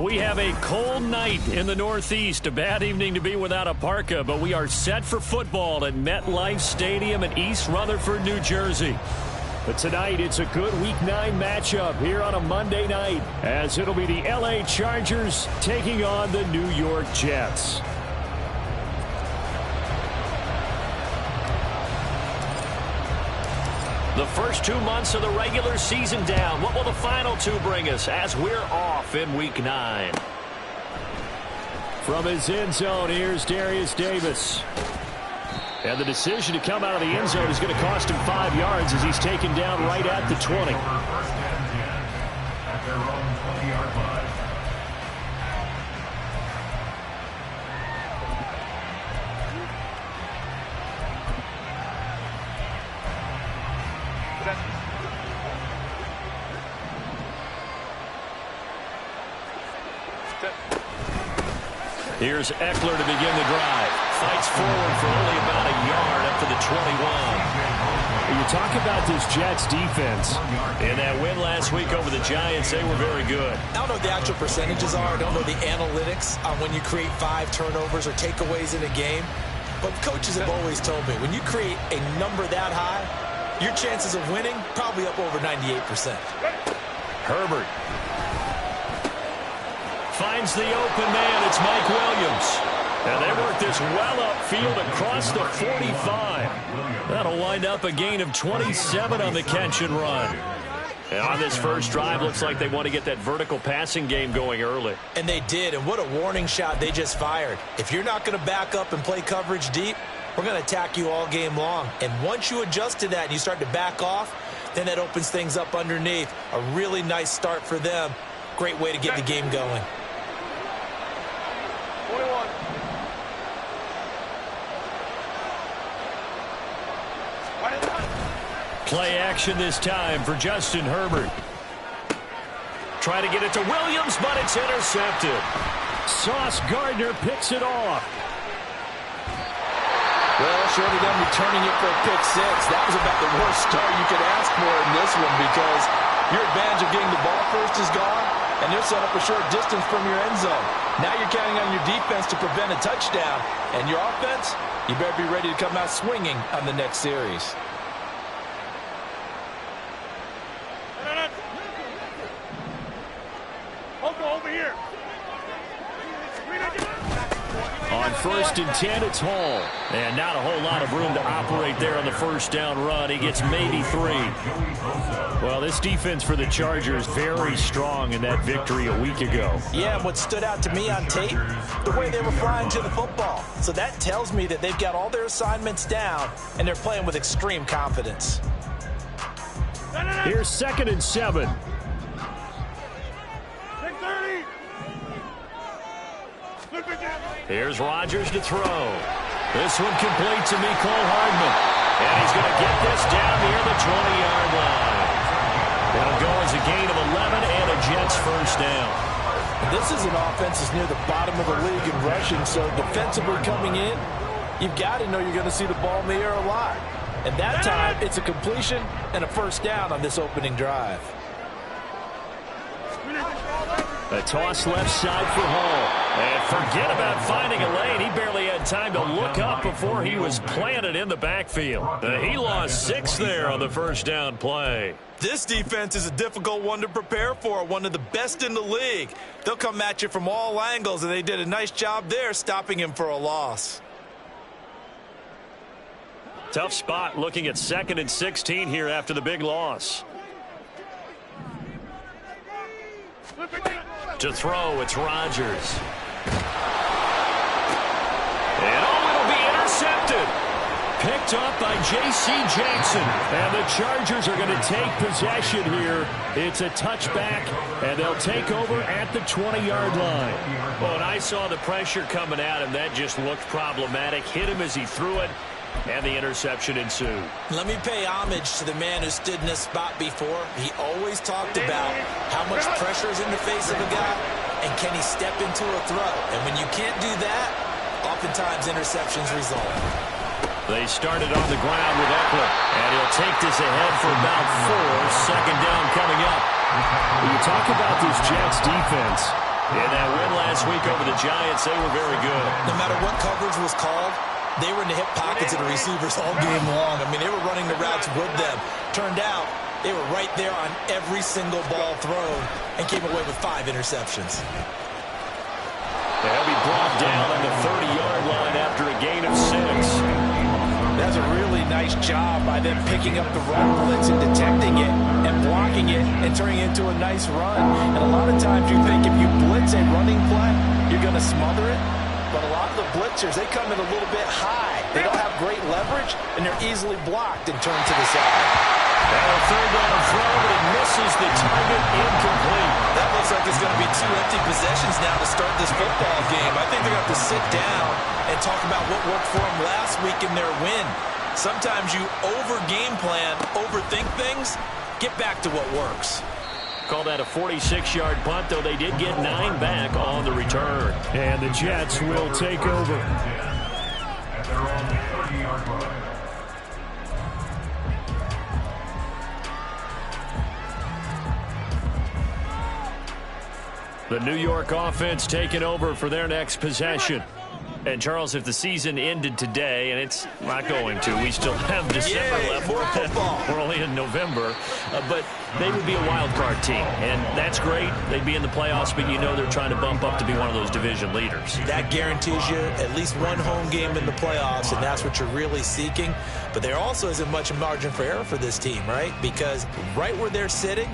We have a cold night in the Northeast. A bad evening to be without a parka, but we are set for football at MetLife Stadium in East Rutherford, New Jersey. But tonight, it's a good Week 9 matchup here on a Monday night, as it'll be the LA Chargers taking on the New York Jets. The first 2 months of the regular season down. What will the final 2 bring us as we're off in Week 9? From his end zone, here's Darius Davis. And the decision to come out of the end zone is going to cost him 5 yards as he's taken down right at the 20. At their own 20-yard line. Here's Eckler to begin the drive. Fights forward for only about a yard up to the 21. You talk about this Jets defense. In that win last week over the Giants, they were very good. I don't know what the actual percentages are. I don't know the analytics on when you create 5 turnovers or takeaways in a game. But coaches have always told me, when you create a number that high, your chances of winning probably up over 98%. Herbert finds the open man. It's Mike Williams. And they work this well upfield across the 45. That'll wind up a gain of 27 on the catch and run. And on this first drive, looks like they want to get that vertical passing game going early. And they did, and what a warning shot they just fired. If you're not going to back up and play coverage deep, we're going to attack you all game long. And once you adjust to that and you start to back off, then that opens things up underneath. A really nice start for them. Great way to get the game going. 21. Play action this time for Justin Herbert. Try to get it to Williams, but it's intercepted. Sauce Gardner picks it off. Well, short of them returning it for a pick 6, that was about the worst start you could ask for in this one, because your advantage of getting the ball first is gone, and they're set up a short distance from your end zone. Now you're counting on your defense to prevent a touchdown, and your offense, you better be ready to come out swinging on the next series. Over here. On 1st and 10, it's Hall. And not a whole lot of room to operate there on the first down run. He gets maybe 3. Well, this defense for the Chargers very strong in that victory a week ago. Yeah, and what stood out to me on tape, the way they were flying to the football. So that tells me that they've got all their assignments down, and they're playing with extreme confidence. Here's 2nd and 7. Here's Rodgers to throw. This one complete to Mecole Hardman. And he's going to get this down near the 20-yard line. It'll go as a gain of 11 and a Jets first down. This is an offense that's near the bottom of the league in rushing, so defensively coming in, you've got to know you're going to see the ball in the air a lot. And that time, it's a completion and a first down on this opening drive. A toss left side for Hall. And forget about finding a lane. He barely had time to look up before he was planted in the backfield. He lost 6 there on the first down play. This defense is a difficult one to prepare for, one of the best in the league. They'll come at you from all angles, and they did a nice job there stopping him for a loss. Tough spot looking at 2nd and 16 here after the big loss. To throw, it's Rodgers. And it'll be intercepted. Picked up by J.C. Jackson. And the Chargers are going to take possession here. It's a touchback, and they'll take over at the 20-yard line. Well, when I saw the pressure coming at him, that just looked problematic. Hit him as he threw it, and the interception ensued. Let me pay homage to the man who stood in this spot before. He always talked about how much pressure is in the face of a guy, and can he step into a throw. And when you can't do that, oftentimes interceptions result. They started on the ground with Eckler, and he'll take this ahead for about 4. Second down coming up. When you talk about this Jets defense, In that win last week over the Giants, they were very good. No matter what coverage was called, they were in the hip pockets of the receivers all game long. I mean, they were running the routes with them. Turned out, they were right there on every single ball thrown and came away with 5 interceptions. They'll be brought down on the 30-yard line after a gain of 6. That's a really nice job by them picking up the run blitz and detecting it and blocking it and turning it into a nice run. And a lot of times you think if you blitz a running play, you're going to smother it. But a lot of the blitzers, they come in a little bit high. They don't have great leverage, and they're easily blocked and turned to the side. And a third down throw, but it misses the target, incomplete. That looks like it's going to be 2 empty possessions now to start this football game. I think they're going to have to sit down and talk about what worked for them last week in their win. Sometimes you over-game plan, overthink things, get back to what works. Call that a 46-yard punt, though they did get 9 back on the return. And the Jets will take over. The New York offense taking over for their next possession. And, Charles, if the season ended today, and it's not going to, we still have December left. More football. We're only in November. But they would be a wild card team, and that's great. They'd be in the playoffs, but you know they're trying to bump up to be one of those division leaders. That guarantees you at least one home game in the playoffs, and that's what you're really seeking. But there also isn't much margin for error for this team, right? Because right where they're sitting,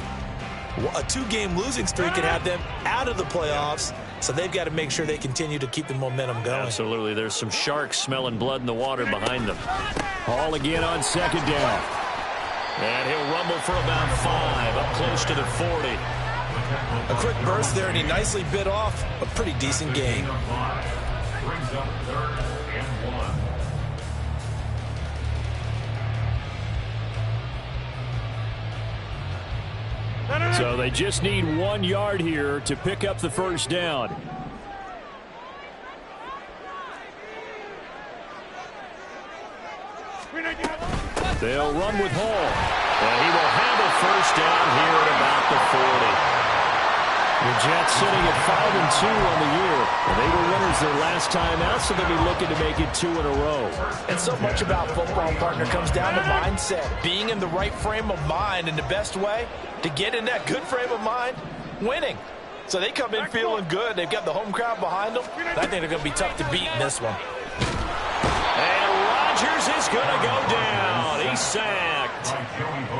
a 2-game losing streak could have them out of the playoffs, so they've got to make sure they continue to keep the momentum going. Absolutely. There's some sharks smelling blood in the water behind them. Hall again on second down. And he'll rumble for about 5, up close to the 40. A quick burst there, and he nicely bit off a pretty decent gain. So they just need 1 yard here to pick up the first down. They'll run with Hall. And he will handle first down here at about the 40. The Jets sitting at 5-2 on the year. And they were winners their last time out, so they'll be looking to make it 2 in a row. And so much about football, partner, comes down to mindset. Being in the right frame of mind, and the best way to get in that good frame of mind, winning. So they come in feeling good. They've got the home crowd behind them. I think they're going to be tough to beat in this one. And Rodgers is going to go down. He's sacked.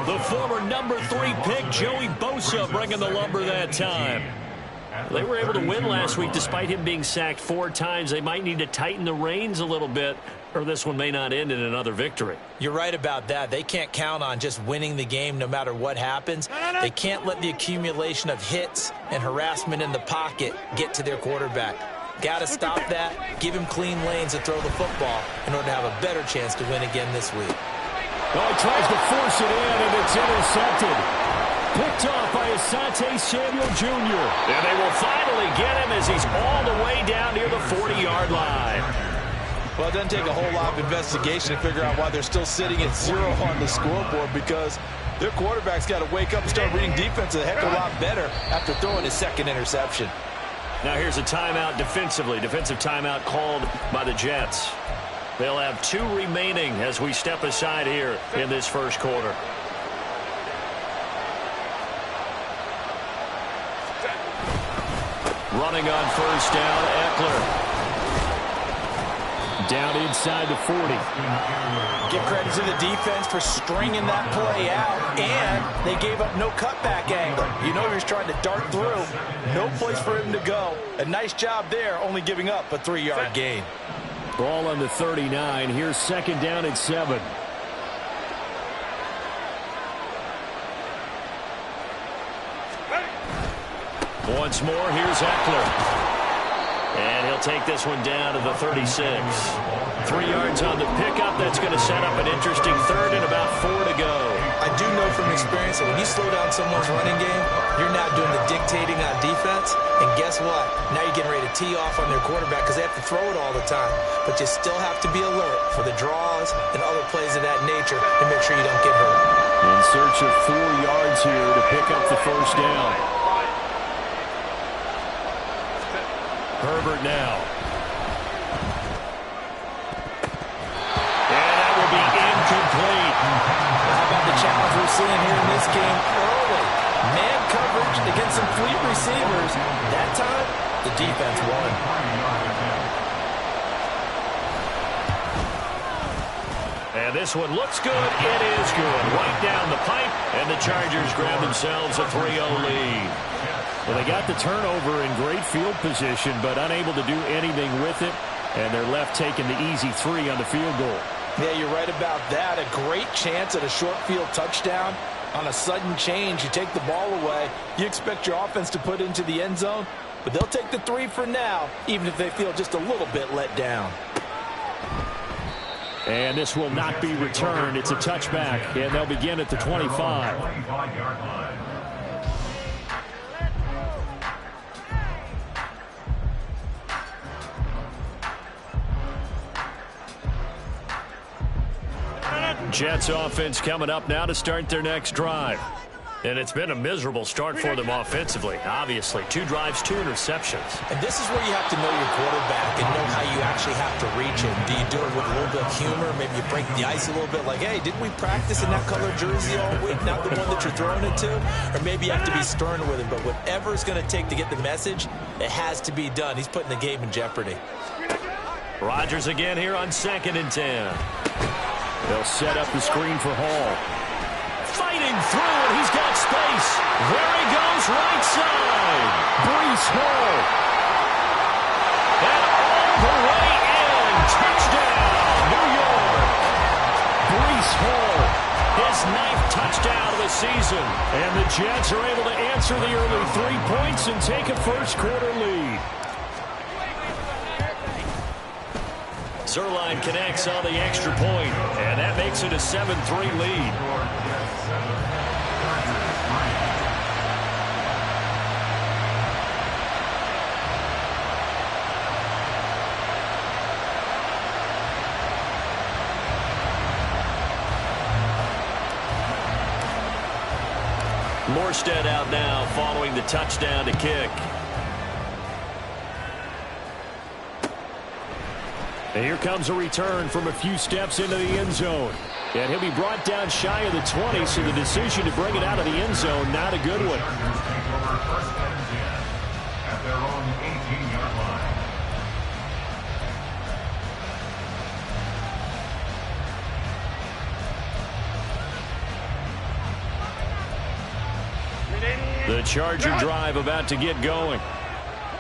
The former number 3 pick, Joey Bosa, bringing the lumber that time. They were able to win last week despite him being sacked 4 times. They might need to tighten the reins a little bit, or this one may not end in another victory. You're right about that. They can't count on just winning the game no matter what happens. They can't let the accumulation of hits and harassment in the pocket get to their quarterback. Got to stop that, give him clean lanes to throw the football in order to have a better chance to win again this week. Well, he tries to force it in, and it's intercepted. Picked off by Asante Samuel Jr. And they will finally get him as he's all the way down near the 40-yard line. Well, it doesn't take a whole lot of investigation to figure out why they're still sitting at 0 on the scoreboard, because their quarterback's got to wake up and start reading defense a heck of a lot better after throwing his 2nd interception. Now here's a timeout defensively. Defensive timeout called by the Jets. They'll have 2 remaining as we step aside here in this first quarter. Running on first down, Eckler. Down inside the 40. Give credit to the defense for stringing that play out, and they gave up no cutback angle. You know he was trying to dart through. No place for him to go. A nice job there, only giving up a 3-yard gain. Ball on the 39. Here's second down at 7. Once more, here's Eckler. And he'll take this one down to the 36. 3 yards on the pickup. That's going to set up an interesting third and about 4 to go. I do know from experience that when you slow down someone's running game, you're now doing the dictating on defense. And guess what? Now you're getting ready to tee off on their quarterback because they have to throw it all the time. But you still have to be alert for the draws and other plays of that nature to make sure you don't get hurt. In search of 4 yards here to pick up the first down. Herbert now. And that will be incomplete. How about the challenge we're seeing here in this game early? Man coverage against some fleet receivers. That time, the defense won. And this one looks good. It is good. Right down the pipe, and the Chargers grab themselves a 3-0 lead. Well, they got the turnover in great field position, but unable to do anything with it, and they're left taking the easy 3 on the field goal. Yeah, you're right about that. A great chance at a short field touchdown. On a sudden change, you take the ball away. You expect your offense to put into the end zone, but they'll take the 3 for now, even if they feel just a little bit let down. And this will not be returned. It's a touchback, and they'll begin at the 25. Jets offense coming up now to start their next drive. And it's been a miserable start for them offensively, obviously. 2 drives, 2 interceptions. And this is where you have to know your quarterback and know how you actually have to reach him. Do you do it with a little bit of humor? Maybe you break the ice a little bit like, hey, didn't we practice in that color jersey all week? Not the one that you're throwing it to? Or maybe you have to be stern with him. But whatever it's going to take to get the message, it has to be done. He's putting the game in jeopardy. Rodgers again here on 2nd and 10. They'll set up the screen for Hall. Fighting through, and he's got space. There he goes, right side. Breece Hall. And all the way in. Touchdown, New York. Breece Hall, his 9th touchdown of the season. And the Jets are able to answer the early 3 points and take a first-quarter lead. Zuerlein connects on the extra point, and that makes it a 7-3 lead. Morstead out now following the touchdown to kick. And here comes a return from a few steps into the end zone. And he'll be brought down shy of the 20, so the decision to bring it out of the end zone, not a good one. At their own 18-yard line. The Charger drive about to get going.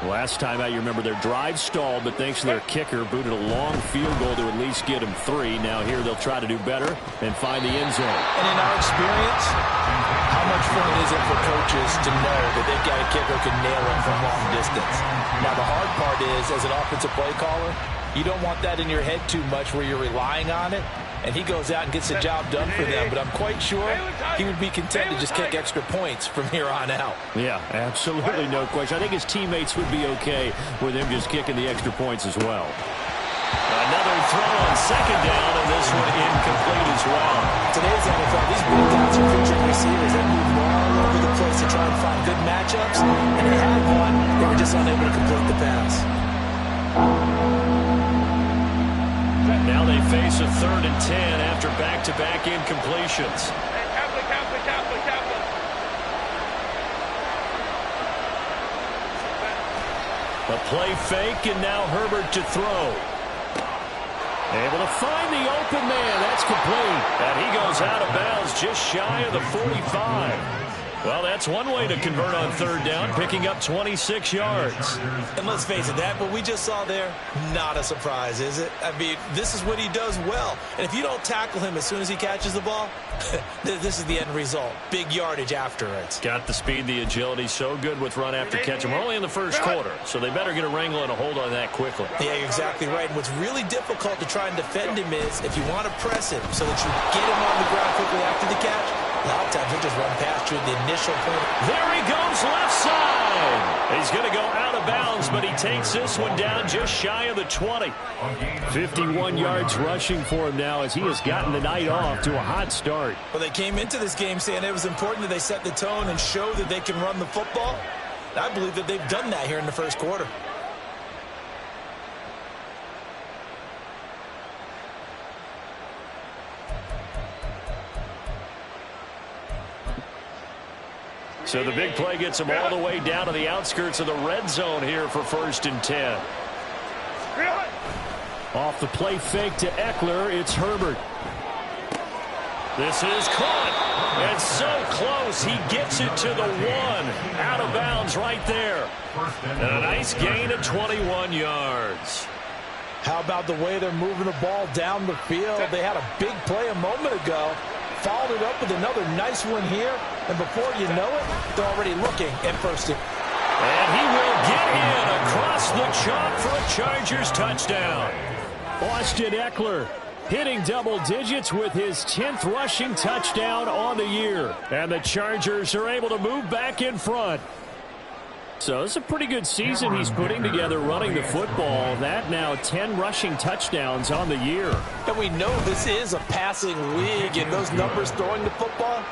Last time out, you remember their drive stalled, but thanks to their kicker, booted a long field goal to at least get them 3. Now here they'll try to do better and find the end zone. And in our experience, how much fun is it for coaches to know that they've got a kicker who can nail it from long distance? Now the hard part is, as an offensive play caller, you don't want that in your head too much where you're relying on it. And he goes out and gets the job done for them. But I'm quite sure he would be content to just kick extra points from here on out. Yeah, absolutely no question. I think his teammates would be okay with him just kicking the extra points as well. Another throw on 2nd down, and this one incomplete as well. Today's NFL, these big guys are featured receivers that move all over the place to try and find good matchups. And they had one. They were just unable to complete the pass. Now they face a 3rd and 10 after back-to-back incompletions. A play fake, and now Herbert to throw. Able to find the open man. That's complete. And he goes out of bounds just shy of the 45. Well, that's one way to convert on 3rd down, picking up 26 yards. And let's face it, that what we just saw there, not a surprise, is it? I mean, this is what he does well. And if you don't tackle him as soon as he catches the ball, this is the end result. Big yardage afterwards. Got the speed, the agility, so good with run after catch. We're only in the first quarter, so they better get a wrangle and a hold on that quickly. Yeah, you're exactly right. And what's really difficult to try and defend him is if you want to press him so that you get him on the ground quickly after the catch, a lot of times he'll just run past you at the initial point. There he goes, left side. He's going to go out of bounds, but he takes this one down just shy of the 20. 51 yards rushing for him now as he has gotten the night off to a hot start. Well, they came into this game saying it was important that they set the tone and show that they can run the football. I believe that they've done that here in the first quarter. So the big play gets them all the way down to the outskirts of the red zone here for 1st and 10. Off the play fake to Eckler, it's Herbert. This is caught. It's so close. He gets it to the 1. Out of bounds right there. And a nice gain of 21 yards. How about the way they're moving the ball down the field? They had a big play a moment ago. Followed it up with another nice one here. And before you know it, they're already looking at 1st and... And he will get in across the chalk for a Chargers touchdown. Austin Eckler hitting double digits with his 10th rushing touchdown on the year. And the Chargers are able to move back in front. So it's a pretty good season he's putting together running the football. That now 10 rushing touchdowns on the year. And we know this is a passing league, and those numbers throwing the football,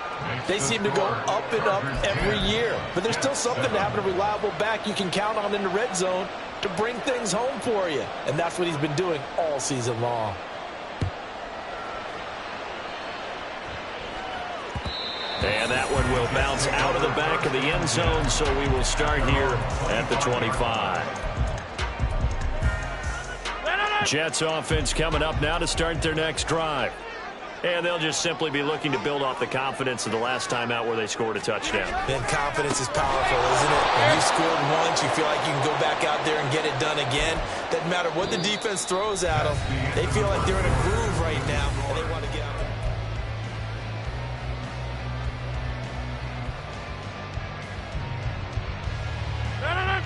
they seem to go up and up every year. But there's still something to having a reliable back you can count on in the red zone to bring things home for you. And that's what he's been doing all season long. And that one will bounce out of the back of the end zone, so we will start here at the 25. Jets offense coming up now to start their next drive. And they'll just simply be looking to build off the confidence of the last time out where they scored a touchdown. Then confidence is powerful, isn't it? When you scored once, you feel like you can go back out there and get it done again. Doesn't matter what the defense throws at them. They feel like they're in a groove right now, and they want to get out there.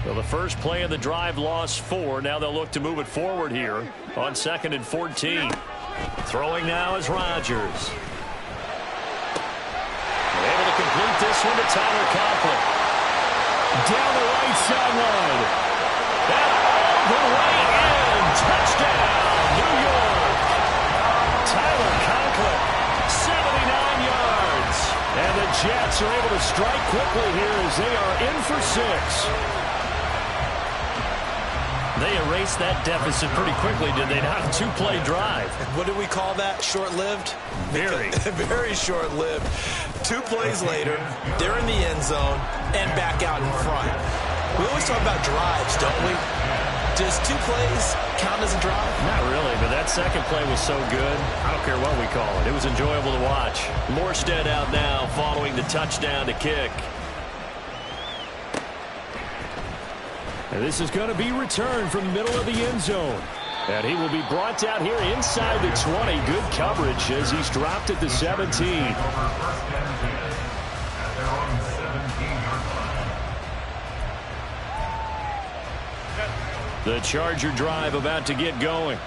Well, the first play of the drive lost 4. Now they'll look to move it forward here on 2nd and 14. Throwing now is Rodgers. Able to complete this one to Tyler Conklin. Down the right sideline. And all the way in. Touchdown, New York. Tyler Conklin, 79 yards. And the Jets are able to strike quickly here as they are in for 6. They erased that deficit pretty quickly, did they not? 2-play drive. What do we call that? Short-lived? Very. Very short-lived. 2 plays later, they're in the end zone and back out in front. We always talk about drives, don't we? Does 2 plays count as a drive? Not really, but that second play was so good. I don't care what we call it. It was enjoyable to watch. Morstead out now following the touchdown to kick. And this is going to be returned from the middle of the end zone. And he will be brought down here inside the 20. Good coverage as he's dropped at the 17. The Charger drive about to get going.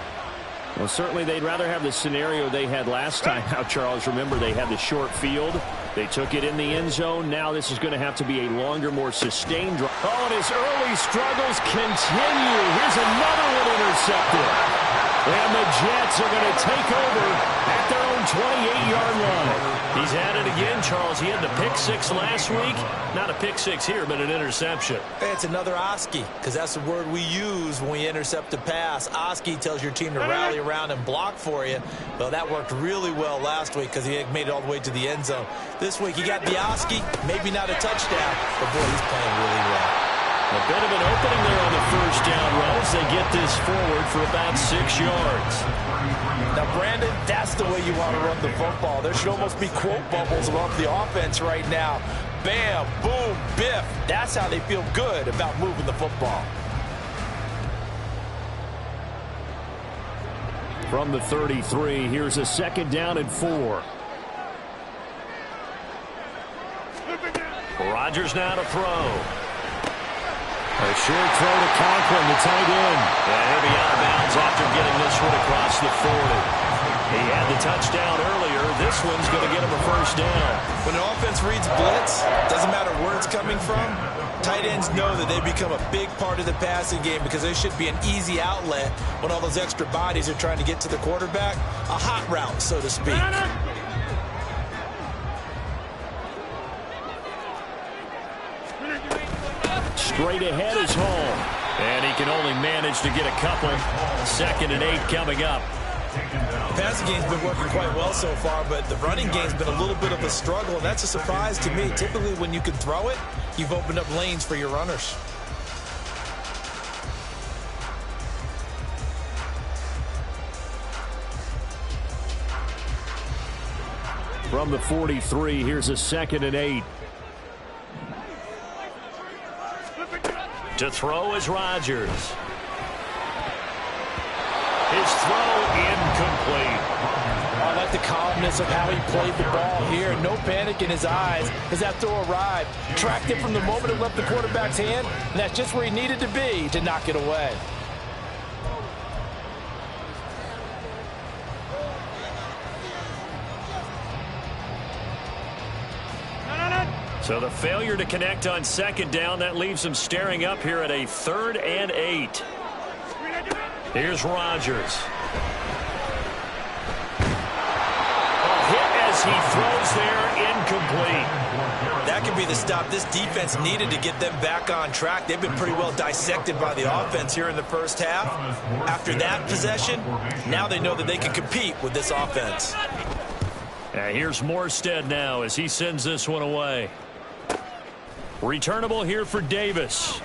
Well, certainly they'd rather have the scenario they had last time out, Charles. Remember, they had the short field. They took it in the end zone. Now this is going to have to be a longer, more sustained drive. Oh, and his early struggles continue. Here's another one intercepted. And the Jets are going to take over at their own 28-yard line. He's at it again, Charles. He had the pick 6 last week. Not a pick 6 here, but an interception. Hey, it's another Oski, because that's the word we use when we intercept a pass. Oski tells your team to rally around and block for you. Well, that worked really well last week because he made it all the way to the end zone. This week, he got the Oski, maybe not a touchdown, but boy, he's playing really well. A bit of an opening there on the first down run as they get this forward for about 6 yards. Now, Brandon, that's the way you want to run the football. There should almost be quote bubbles about the offense right now. Bam, boom, biff. That's how they feel good about moving the football. From the 33, here's a 2nd down and 4. Rodgers now to throw. A short throw to Conklin, the tight end. And he'll be out of bounds after getting this one across the 40. He had the touchdown earlier. This one's going to get him a first down. When an offense reads blitz, doesn't matter where it's coming from, tight ends know that they become a big part of the passing game because they should be an easy outlet when all those extra bodies are trying to get to the quarterback. A hot route, so to speak. Straight ahead is Hall. And he can only manage to get a couple. 2nd and 8 coming up. The passing game's been working quite well so far, but the running game's been a little bit of a struggle, and that's a surprise to me. Typically, when you can throw it, you've opened up lanes for your runners. From the 43, here's a 2nd and 8. To throw is Rodgers. His throw incomplete. I like the calmness of how he played the ball here. No panic in his eyes as that throw arrived. Tracked it from the moment it left the quarterback's hand, and that's just where he needed to be to knock it away. So the failure to connect on 2nd down, that leaves him staring up here at a 3rd and 8. Here's Rodgers. A hit as he throws there, incomplete. That could be the stop this defense needed to get them back on track. They've been pretty well dissected by the offense here in the first half. After that possession, now they know that they can compete with this offense. Here's Morstead now as he sends this one away. Returnable here for Davis.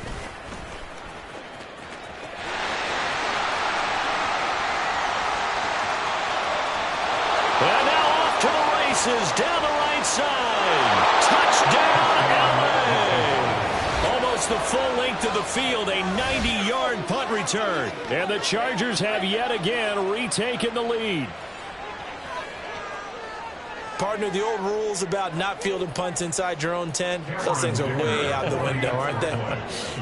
And now off to the races down the right side. Touchdown, LA! Almost the full length of the field, a 90-yard punt return. And the Chargers have yet again retaken the lead. Partner, the old rules about not fielding punts inside your own 10, those things are way out the window, aren't they?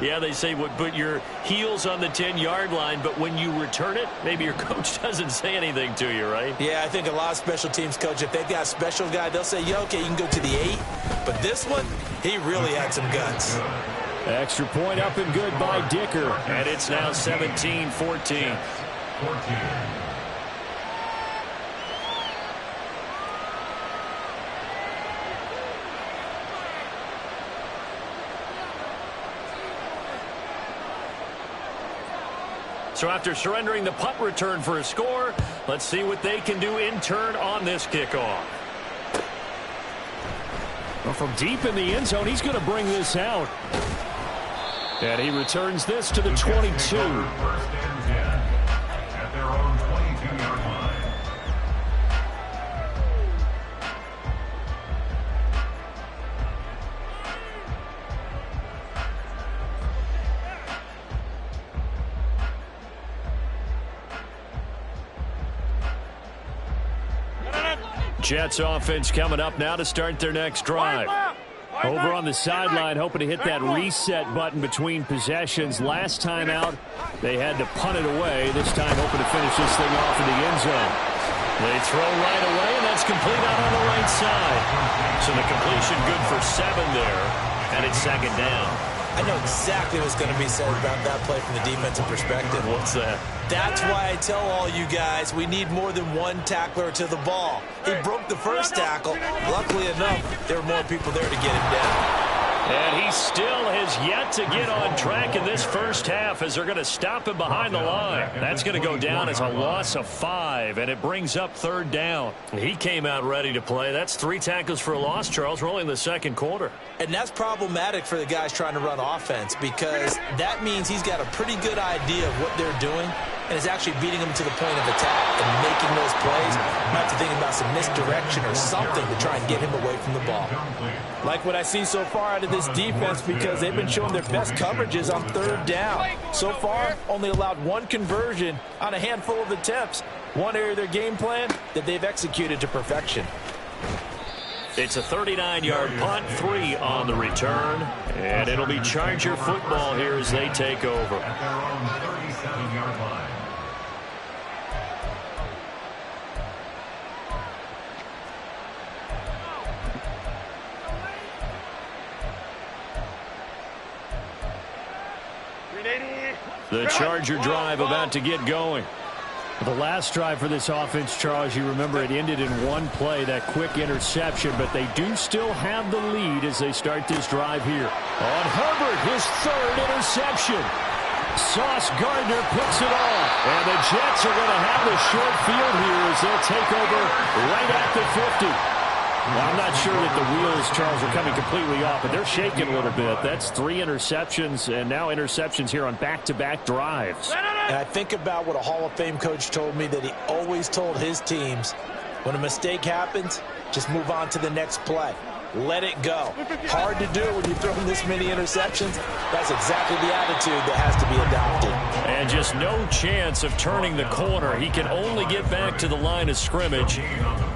Yeah, they say put your heels on the 10-yard line, but when you return it, maybe your coach doesn't say anything to you, right? Yeah, I think a lot of special teams coach, if they've got a special guy, they'll say, yeah, okay, you can go to the 8. But this one, he really had some guts. Extra point up and good by Dicker. And it's now 17-14. So after surrendering the punt return for a score, let's see what they can do in turn on this kickoff. Well, from deep in the end zone, he's going to bring this out. And he returns this to the 22. First and 10 at their own 22-yard line. Jets offense coming up now to start their next drive. Over on the sideline, hoping to hit that reset button between possessions. Last time out, they had to punt it away. This time, hoping to finish this thing off in the end zone. They throw right away, and that's complete out on the right side. So the completion good for 7 there, and it's 2nd down. I know exactly what's going to be said about that play from the defensive perspective. What's that? That's why I tell all you guys we need more than one tackler to the ball. He broke the first tackle. Luckily enough, there were more people there to get him down. And he still has yet to get on track in this first half as they're going to stop him behind the line. That's going to go down as a loss of 5, and it brings up 3rd down. He came out ready to play. That's 3 tackles for a loss, Charles, rolling the second quarter. And that's problematic for the guys trying to run offense because that means he's got a pretty good idea of what they're doing and is actually beating them to the point of attack and making those plays. Might have to think about some misdirection or something to try and get him away from the ball. Like what I see so far out of this defense because they've been showing their best coverages on 3rd down. So far, only allowed 1 conversion on a handful of attempts. One area of their game plan that they've executed to perfection. It's a 39-yard punt, 3 on the return, and it'll be Charger football here as they take over. At their own 37-yard line. The Charger drive about to get going. The last drive for this offense, Charles, you remember it ended in 1 play, that quick interception, but they do still have the lead as they start this drive here. On Herbert, his 3rd interception. Sauce Gardner picks it off. And the Jets are going to have the short field here as they'll take over right at the 50. Well, I'm not sure that the wheels, Charles, are coming completely off, but they're shaking a little bit. That's 3 interceptions, and now interceptions here on back-to-back drives. And I think about what a Hall of Fame coach told me that he always told his teams, when a mistake happens, just move on to the next play. Let it go. Hard to do when you throw this many interceptions. That's exactly the attitude that has to be adopted. And just no chance of turning the corner. He can only get back to the line of scrimmage.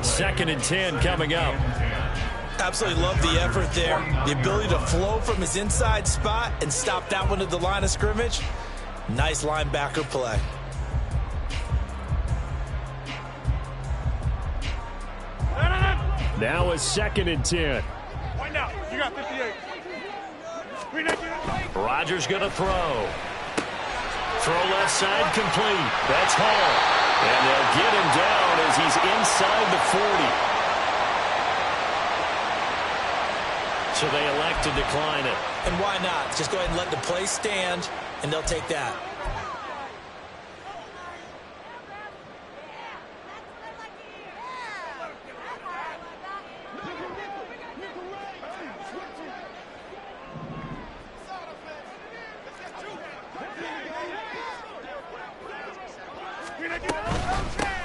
2nd and 10 coming up. Absolutely love the effort there. The ability to flow from his inside spot and stop that one at the line of scrimmage. Nice linebacker play. Now a 2nd and 10. Wind out. You got 58. Rodgers going to throw. Throw left side complete. That's Hall. And they'll get him down as he's inside the 40. So they elect to decline it. And why not? Just go ahead and let the play stand, and they'll take that.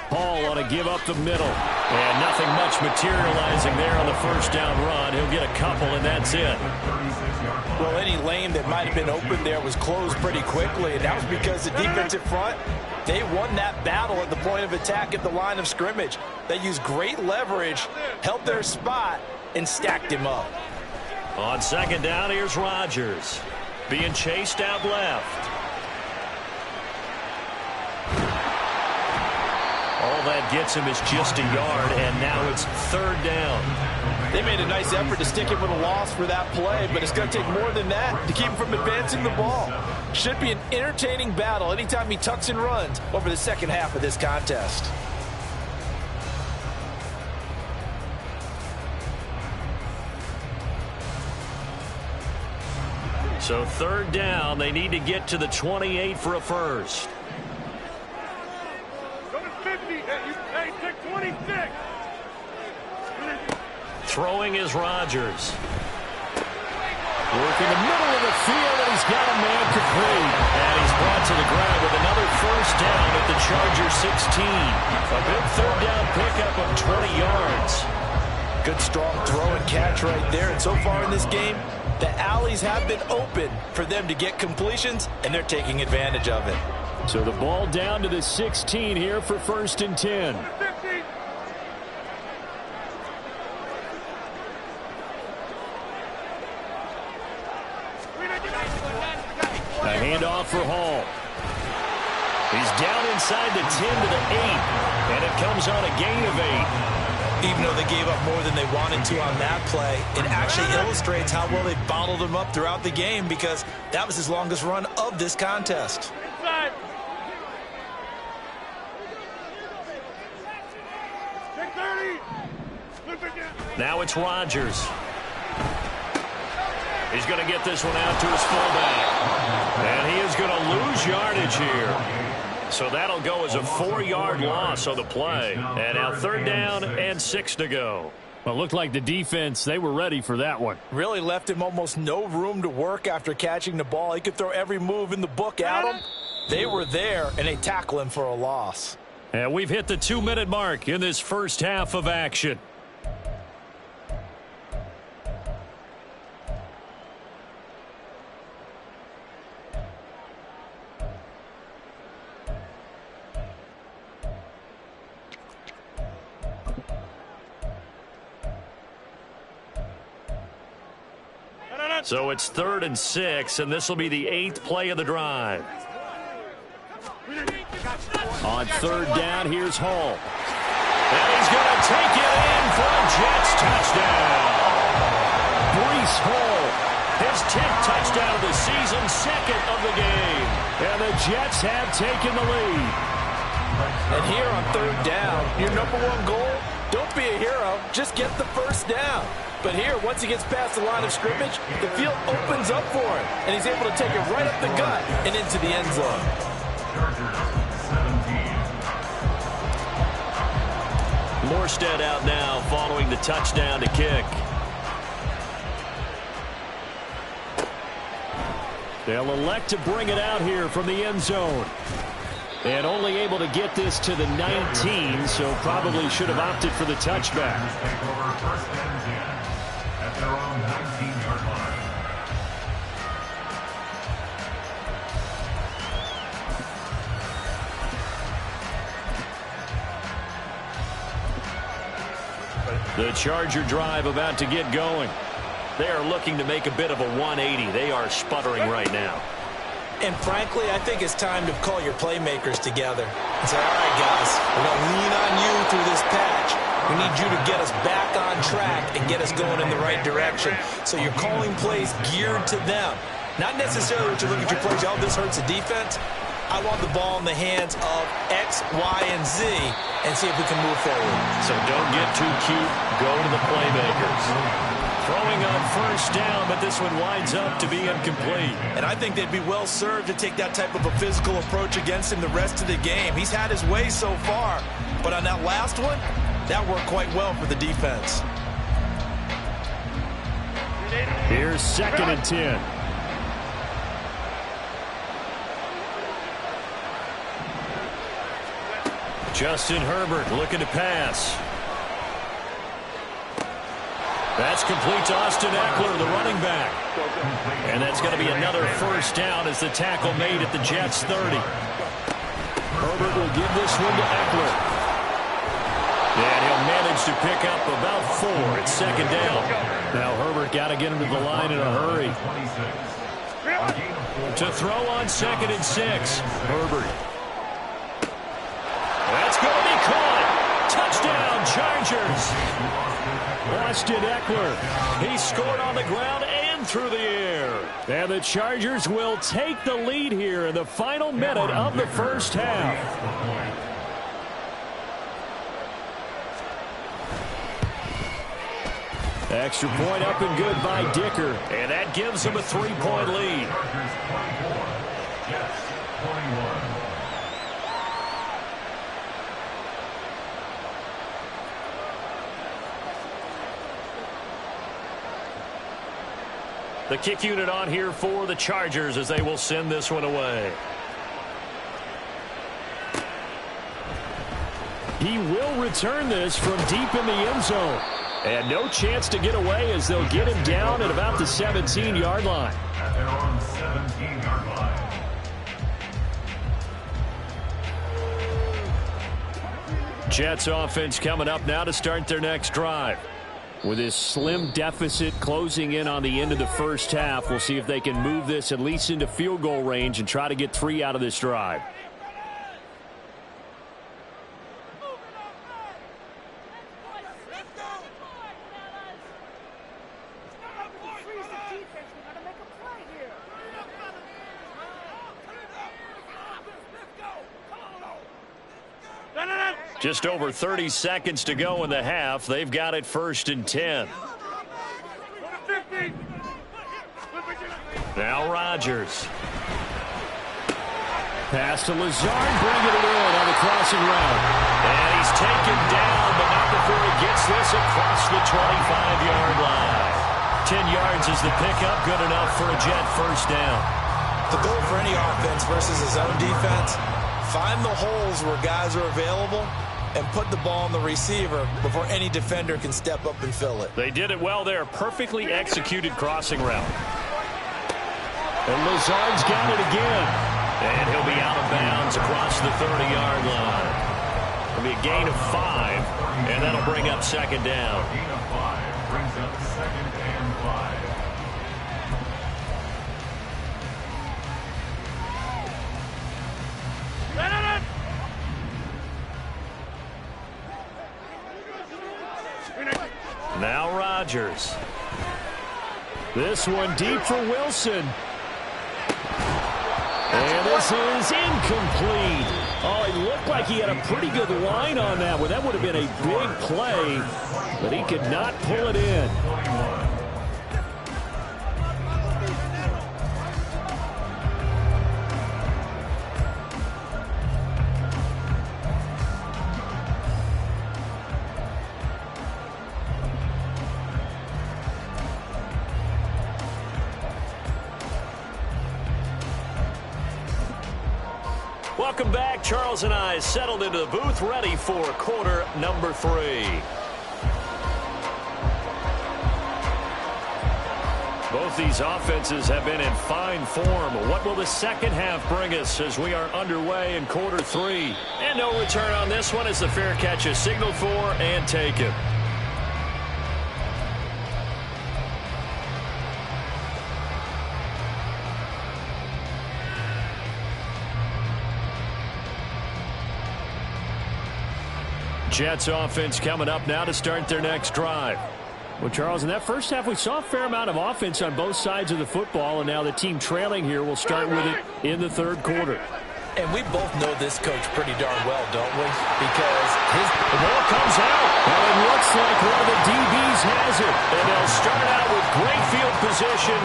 Hall on to give up the middle. And nothing much materializing there on the first down run. He'll get a couple, and that's it. Well, any lane that might have been open there was closed pretty quickly, and that was because the defensive front, they won that battle at the point of attack at the line of scrimmage. They used great leverage, held their spot, and stacked him up. On 2nd down, here's Rodgers. Being chased out left. All that gets him is just a yard, and now it's 3rd down. They made a nice effort to stick him with a loss for that play, but it's going to take more than that to keep him from advancing the ball. Should be an entertaining battle anytime he tucks and runs over the second half of this contest. So 3rd down, they need to get to the 28 for a first. Throwing is Rodgers. Working the middle of the field, and he's got a man complete. And he's brought to the ground with another first down at the Chargers 16. A big 3rd down pickup of 20 yards. Good strong throw and catch right there. And so far in this game, the alleys have been open for them to get completions, and they're taking advantage of it. So the ball down to the 16 here for 1st and 10. A handoff for Hall. He's down inside the 10 to the 8, and it comes on a gain of 8. Even though they gave up more than they wanted to on that play, it actually illustrates how well they bottled him up throughout the game, because that was his longest run of this contest. Now it's Rodgers. He's going to get this one out to his fullback. And he is going to lose yardage here. So that'll go as a 4-yard loss on the play. And now 3rd down and 6 to go. Well, it looked like the defense, they were ready for that one. Really left him almost no room to work after catching the ball. He could throw every move in the book at him. They were there, and they tackle him for a loss. And we've hit the 2-minute mark in this first half of action. So it's 3rd and 6, and this will be the 8th play of the drive. On 3rd down, here's Hall. And he's going to take it in for a Jets touchdown. Breece Hall, his 10th touchdown of the season, 2nd of the game. And the Jets have taken the lead. And here on 3rd down, your #1 goal, don't be a hero, just get the first down. But here, once he gets past the line of scrimmage, the field opens up for him, and he's able to take it right up the gut and into the end zone. Morstead out now following the touchdown to kick. They'll elect to bring it out here from the end zone. And only able to get this to the 19, so probably should have opted for the touchback. Take over first and 10 at their own 19-yard line. The Charger drive about to get going. They are looking to make a bit of a 180. They are sputtering right now. And frankly, I think it's time to call your playmakers together and say, all right, guys, we're going to lean on you through this patch. We need you to get us back on track and get us going in the right direction. So you're calling plays geared to them. Not necessarily what you look at your plays, oh, this hurts the defense. I want the ball in the hands of X, Y, and Z and see if we can move forward. So don't get too cute. Go to the playmakers. Throwing on first down, but this one winds up to be incomplete. And I think they'd be well served to take that type of a physical approach against him the rest of the game. He's had his way so far, but on that last one, that worked quite well for the defense. Here's 2nd and 10. Justin Herbert looking to pass. That's complete to Austin Eckler, the running back. And that's going to be another first down as the tackle made at the Jets' 30. Herbert will give this one to Eckler. And he'll manage to pick up about 4 at 2nd down. Now Herbert got to get him to the line in a hurry. To throw on 2nd and 6. Herbert. That's going to be caught. Touchdown, Chargers. Austin Eckler. He scored on the ground and through the air. And the Chargers will take the lead here in the final minute of the first half. Extra point up and good by Dicker. And that gives them a 3-point lead. Jets 21. The kick unit on here for the Chargers as they will send this one away. He will return this from deep in the end zone. And no chance to get away as they'll get him down at about the 17-yard line. At their own 17-yard line. Jets offense coming up now to start their next drive. With this slim deficit closing in on the end of the first half, we'll see if they can move this at least into field goal range and try to get 3 out of this drive. Just over 30 seconds to go in the half. They've got it 1st and 10. Now Rodgers. Pass to Lazard, bringing it in on the crossing route. And he's taken down, but not before he gets this across the 25-yard line. 10 yards is the pickup, good enough for a Jet first down. The goal for any offense versus a zone defense, find the holes where guys are available and put the ball on the receiver before any defender can step up and fill it. They did it well there. Perfectly executed crossing route. And Lazard's got it again. And he'll be out of bounds across the 30-yard line. It'll be a gain of 5, and that'll bring up 2nd down. Gain of 5 brings up 2nd and 5. Now Rodgers. This one deep for Wilson. And this is incomplete. Oh, it looked like he had a pretty good line on that one. That would have been a big play, but he could not pull it in. welcome back. Charles and I settled into the booth, ready for quarter number 3. Both these offenses have been in fine form. What will the second half bring us as we are underway in quarter 3? And no return on this one as the fair catch is signaled for and taken. Jets offense coming up now to start their next drive. Well, Charles, in that first half, we saw a fair amount of offense on both sides of the football, and now the team trailing here will start with it in the third quarter. And we both know this coach pretty darn well, don't we? Because the ball comes out, and it looks like one of the DBs has it. And they'll start out with great field position.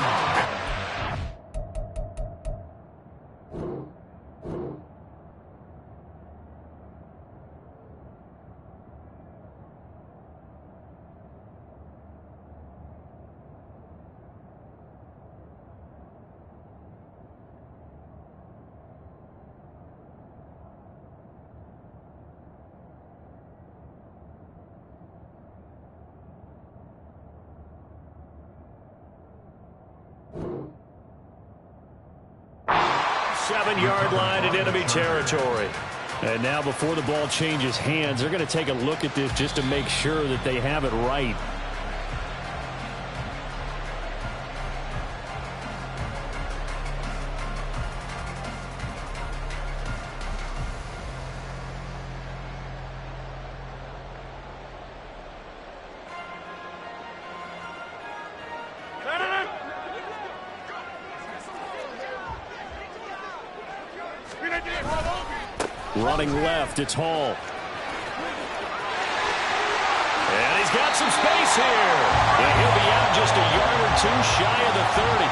Yard line in enemy territory. And now before the ball changes hands, they're going to take a look at this just to make sure that they have it right. Running left, it's Hall. And he's got some space here. And he'll be out just a yard or two shy of the 30.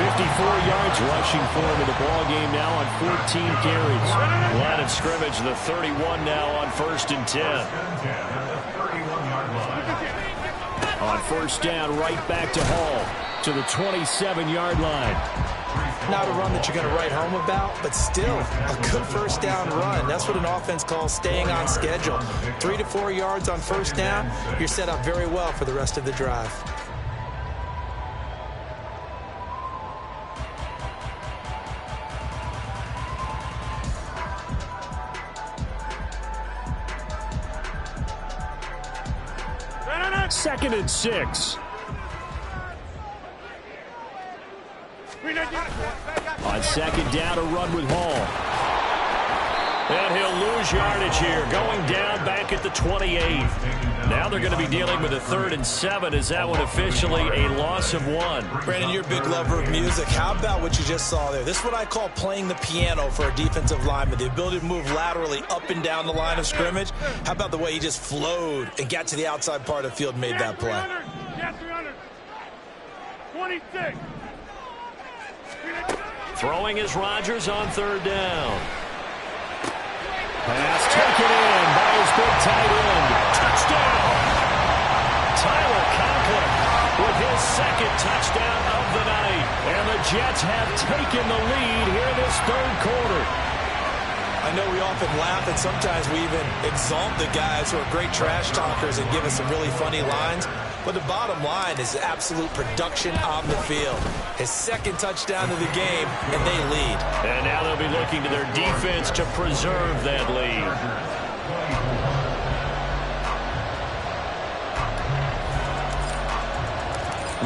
54 yards rushing for him in the ball game now on 14 carries. Line of scrimmage, the 31 now on 1st and 10. On first down, right back to Hall to the 27-yard line. Not a run that you're going to write home about, but still a good first down run. That's what an offense calls staying on schedule. 3 to 4 yards on first down, you're set up very well for the rest of the drive. Second and 6. On second down, a run with Hall. And he'll lose yardage here, going down back at the 28. Now they're going to be dealing with a 3rd and 7. Is that one officially a loss of 1? Brandon, you're a big lover of music. How about what you just saw there? This is what I call playing the piano for a defensive lineman. The ability to move laterally up and down the line of scrimmage. How about the way he just flowed and got to the outside part of the field and made that play? 26. Throwing is Rodgers on 3rd down. Pass taken in by his big tight end. Touchdown! Tyler Conklin with his second touchdown of the night. And the Jets have taken the lead here in this 3rd quarter. I know we often laugh and sometimes we even exalt the guys who are great trash talkers and give us some really funny lines. But the bottom line is absolute production on the field. His second touchdown of the game, and they lead. And now they'll be looking to their defense to preserve that lead.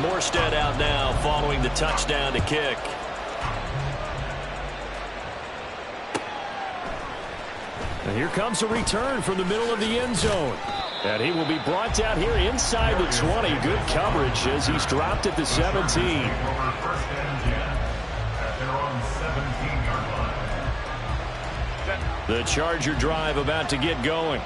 Morstead out now following the touchdown to kick. And here comes a return from the middle of the end zone. And he will be brought down here inside the 20. Good coverage as he's dropped at the 17. The Charger drive about to get going.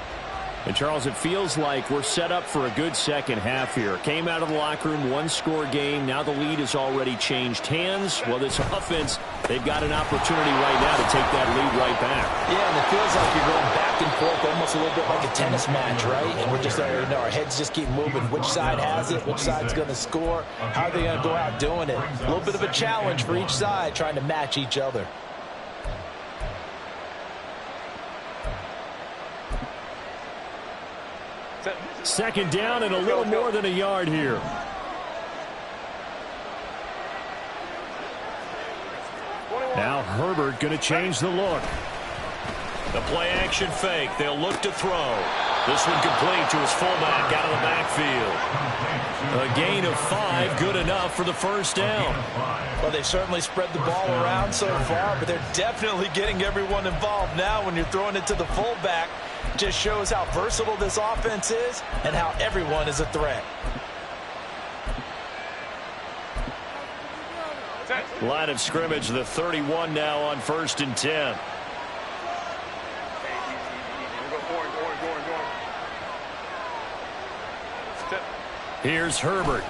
And, Charles, it feels like we're set up for a good second half here. Came out of the locker room, one-score game. Now the lead has already changed hands. Well, this offense, they've got an opportunity right now to take that lead right back. Yeah, and it feels like you're going back and forth, almost a little bit like a tennis match, right? And we're just, our heads just keep moving. Which side has it? Which side's going to score? How are they going to go out doing it? A little bit of a challenge for each side, trying to match each other. Second down and a little more than a yard here. Now Herbert going to change the look. The play action fake. They'll look to throw. This one complete to his fullback out of the backfield. A gain of 5, good enough for the first down. Well, they certainly spread the ball around so far, but they're definitely getting everyone involved now when you're throwing it to the fullback. Just shows how versatile this offense is and how everyone is a threat. Line of scrimmage, the 31 now on 1st and 10. Here's Herbert.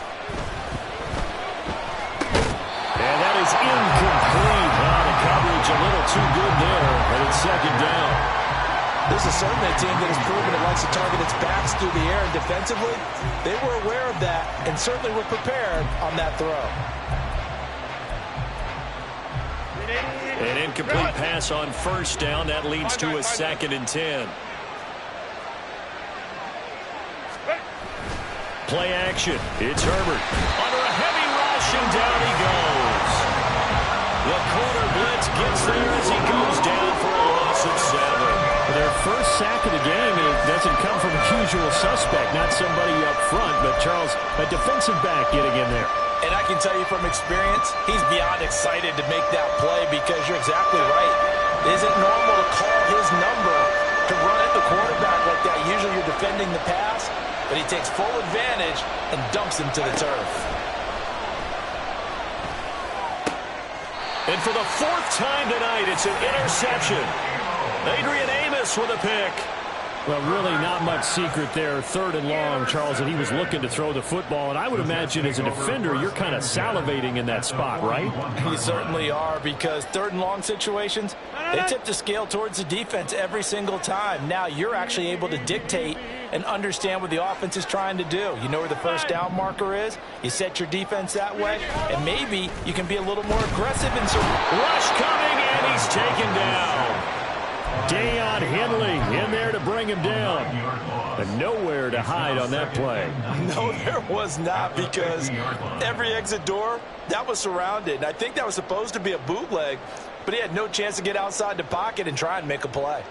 And that is incomplete. The coverage a little too good there, and it's second down. This is certainly a team that has proven it likes to target its backs through the air, and defensively, they were aware of that and certainly were prepared on that throw. An incomplete pass on first down. That leads to a 2nd and 10. Play action. It's Herbert. Under a heavy rush, and down he goes. The corner blitz gets there as he goes down for a loss of 7. Their first sack of the game, and it doesn't come from a usual suspect, not somebody up front, but Charles, a defensive back getting in there. And I can tell you from experience, he's beyond excited to make that play because you're exactly right. Is it normal to call his number to run at the quarterback like that? Usually you're defending the pass, but he takes full advantage and dumps him to the turf. And for the 4th time tonight, it's an interception. Adrian Amos with a pick. Well, really not much secret there. 3rd and long, Charles, and he was looking to throw the football. And I would imagine as a defender, you're kind of salivating in that spot, right? You certainly are, because 3rd and long situations, they tip the scale towards the defense every single time. Now you're actually able to dictate and understand what the offense is trying to do. You know where the first down marker is. You set your defense that way, and maybe you can be a little more aggressive in some rush coming, and he's taken down. Deion Henley in there to bring him down. And nowhere to hide on that play. No, there was not, because every exit door, that was surrounded. And I think that was supposed to be a bootleg, but he had no chance to get outside the pocket and try and make a play.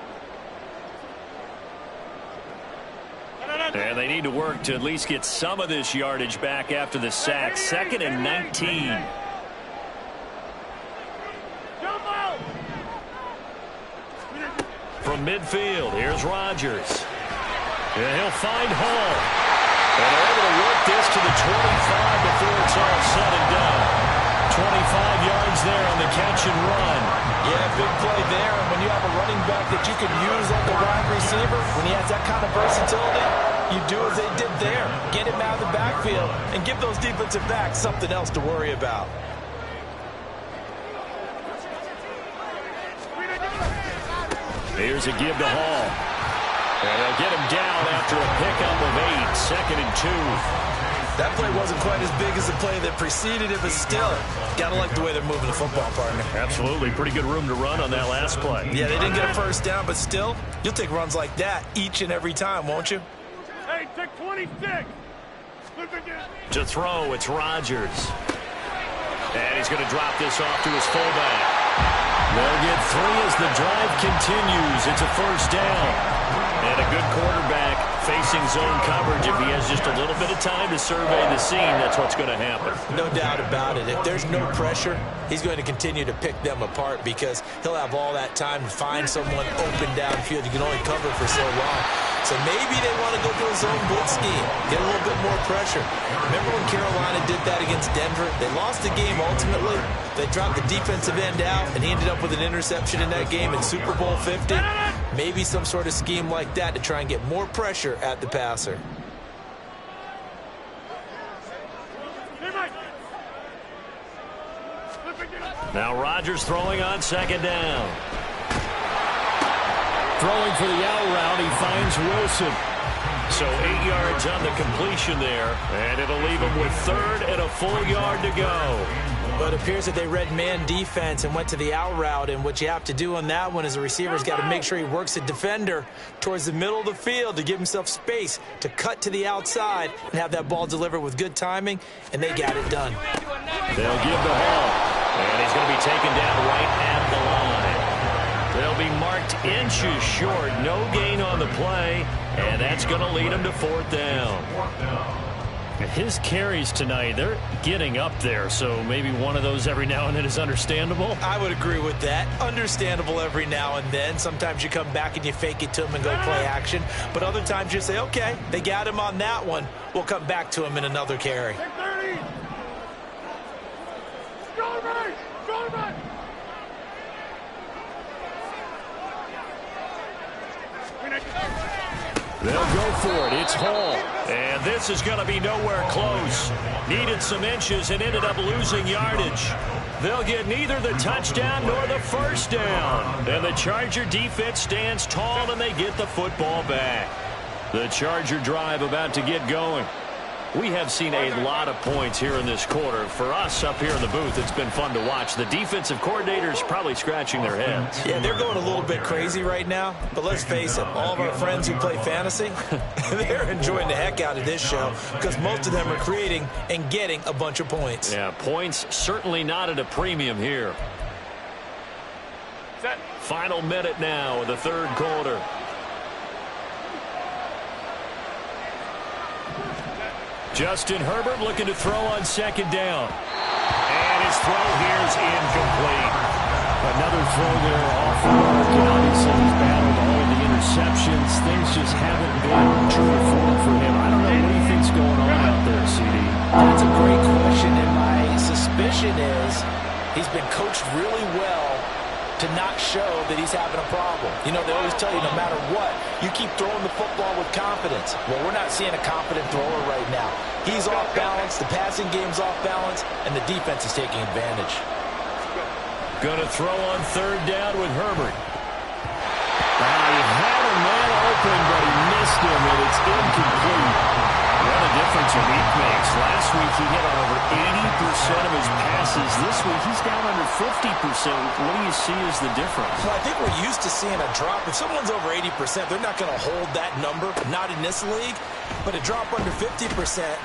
And they need to work to at least get some of this yardage back after the sack. 2nd and 19. From midfield, here's Rodgers. And he'll find Hall. And they're able to work this to the 25 before it's all said and done. 25 yards there on the catch and run. Yeah, big play there. And when you have a running back that you can use like a wide receiver, when he has that kind of versatility, you do as they did there. Get him out of the backfield and give those defensive backs something else to worry about. Here's a give to Hall. And they'll get him down after a pickup of 8. 2nd and 2. That play wasn't quite as big as the play that preceded it, but still, gotta like the way they're moving the football, partner. Absolutely. Pretty good room to run on that last play. Yeah, they didn't get a first down, but still, you'll take runs like that each and every time, won't you? Hey, take 26. To throw, it's Rodgers. And he's going to drop this off to his fullback. They'll get 3 as the drive continues. It's a first down. And a good quarterback facing zone coverage. If he has just a little bit of time to survey the scene, that's what's going to happen. No doubt about it. If there's no pressure, he's going to continue to pick them apart because he'll have all that time to find someone open downfield. You can only cover for so long. So maybe they want to go to a zone blitz scheme, get a little bit more pressure. Remember when Carolina did that against Denver? They lost the game ultimately. They dropped the defensive end out, and he ended up with an interception in that game in Super Bowl 50. Maybe some sort of scheme like that to try and get more pressure at the passer. Now Rodgers throwing on 2nd down. Throwing for the out route, he finds Wilson. So 8 yards on the completion there, and it'll leave them with 3rd and a full yard to go. But it appears that they read man defense and went to the out route, and what you have to do on that one is the receiver's got to make sure he works the defender towards the middle of the field to give himself space to cut to the outside and have that ball delivered with good timing, and they got it done. They'll give the ball, and he's going to be taken down right at the line. They'll be marked inches short, no gain on the play, and that's going to lead him to 4th down. His carries tonight, they're getting up there, so maybe one of those every now and then is understandable. I would agree with that. Understandable every now and then. Sometimes you come back and you fake it to him and go play action. But other times you say, okay, they got him on that one. We'll come back to him in another carry. 30. Go right! Go right! They'll go for it. It's Hall. And this is going to be nowhere close. Needed some inches and ended up losing yardage. They'll get neither the touchdown nor the first down. And the Charger defense stands tall and they get the football back. The Charger drive about to get going. We have seen a lot of points here in this quarter. For us up here in the booth, it's been fun to watch. The defensive coordinators probably scratching their heads. Yeah, they're going a little bit crazy right now. But let's face it, all of our friends who play fantasy, they're enjoying the heck out of this show because most of them are creating and getting a bunch of points. Yeah, points certainly not at a premium here. Set. Final minute now of the 3rd quarter. Justin Herbert looking to throw on 2nd down. And his throw here is incomplete. Another throw there off the mark. And obviously he's battled all of the interceptions. Things just haven't been true to form for him. I don't know what he thinks going on out there, CD. That's a great question, and my suspicion is he's been coached really well to not show that he's having a problem. You know, they always tell you no matter what, you keep throwing the football with confidence. Well, we're not seeing a confident thrower right now. He's off balance, the passing game's off balance, and the defense is taking advantage. Going to throw on 3rd down with Herbert. He had a man open, but he missed him, and it's incomplete. What a difference a week makes. Last week he hit on over 80% of his passes. This week he's down under 50%. What do you see as the difference? Well, I think we're used to seeing a drop. If someone's over 80%, they're not going to hold that number, not in this league. But a drop under 50%,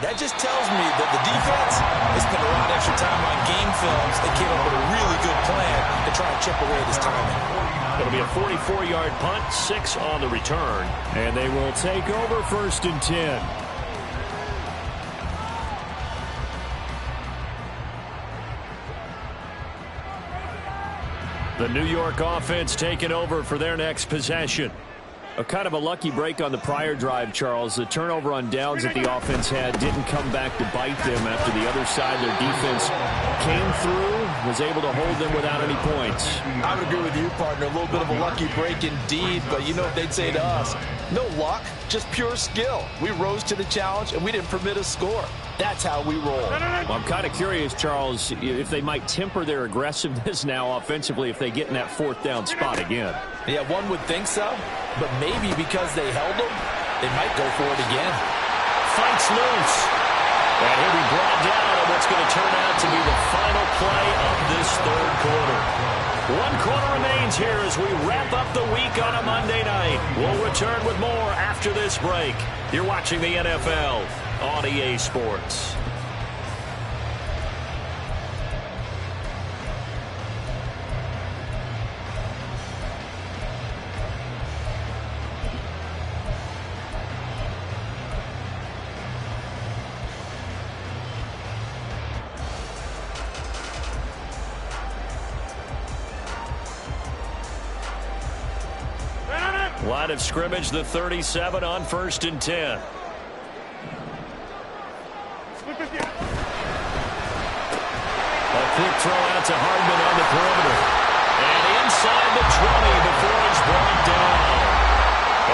that just tells me that the defense has spent a lot of extra time on game films. They came up with a really good plan to try and chip away this timing. It'll be a 44-yard punt, 6 on the return. And they will take over 1st and 10. The New York offense taking over for their next possession. A kind of a lucky break on the prior drive, Charles. The turnover on downs that the offense had didn't come back to bite them after the other side. Their defense came through, was able to hold them without any points. I would agree with you, partner. A little bit of a lucky break indeed, but you know what they'd say to us? No luck, just pure skill. We rose to the challenge, and we didn't permit a score. That's how we roll. Well, I'm kind of curious, Charles, if they might temper their aggressiveness now offensively if they get in that 4th down spot again. Yeah, one would think so, but maybe because they held them, they might go for it again. Fights loose. And he'll be brought down on what's going to turn out to be the final play of this 3rd quarter. 1 quarter remains here as we wrap up the week on a Monday night. We'll return with more after this break. You're watching the NFL on EA Sports. Line of scrimmage, the 37 on 1st and 10. A quick throw out to Hardman on the perimeter. And inside the 20 before he's brought down.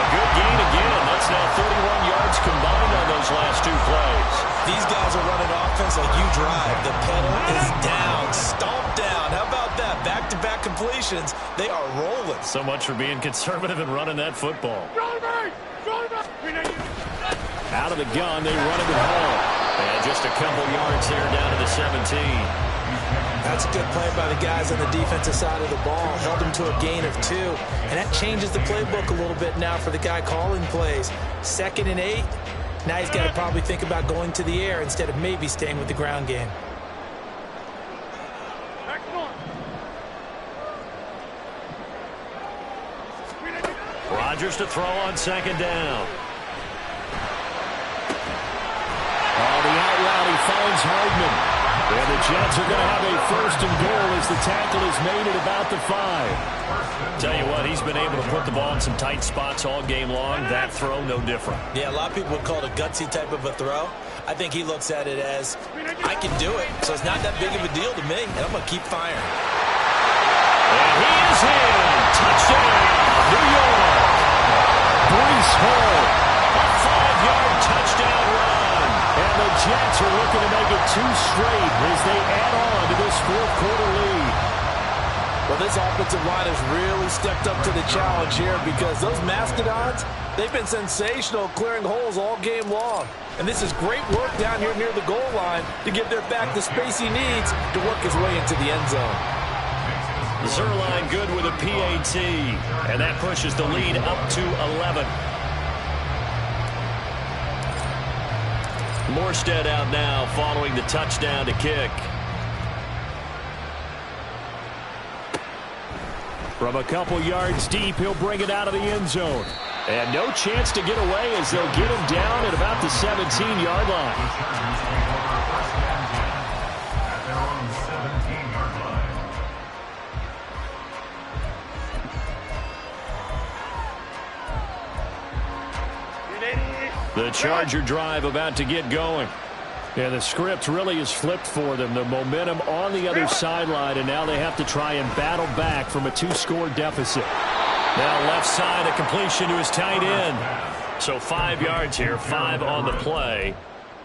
A good gain again. That's now 31 yards combined on those last 2 plays. These guys are running offense like you drive. The pedal is down, stomped down. How about that? Back-to-back completions. They are rolling. So much for being conservative and running that football. Out of the gun, they run him at home. And just a couple yards there down to the 17. That's a good play by the guys on the defensive side of the ball. Held him to a gain of 2. And that changes the playbook a little bit now for the guy calling plays. 2nd and 8. Now he's got to probably think about going to the air instead of maybe staying with the ground game. Rodgers to throw on 2nd down. The out route, he finds Hardman. And the Jets are going to have a 1st and goal as the tackle is made at about the 5. Tell you what, he's been able to put the ball in some tight spots all game long. That throw, no different. Yeah, a lot of people would call it a gutsy type of a throw. I think he looks at it as, I can do it, so it's not that big of a deal to me, and I'm going to keep firing. And he is in. Touchdown, New York. Breece Hall, a 5-yard touchdown run. And the Jets are looking to make it 2 straight as they add on to this 4th quarter lead. Well, this offensive line has really stepped up to the challenge here because those Mastodons, they've been sensational clearing holes all game long. And this is great work down here near the goal line to give their back the space he needs to work his way into the end zone. Zuerlein good with a PAT, and that pushes the lead up to 11. Morstead out now following the touchdown to kick. From a couple yards deep, he'll bring it out of the end zone. And no chance to get away as they'll get him down at about the 17-yard line. The Charger drive about to get going. And the script really is flipped for them. The momentum on the other sideline, and now they have to try and battle back from a 2-score deficit. Now left side, a completion to his tight end. So 5 yards here, 5 on the play.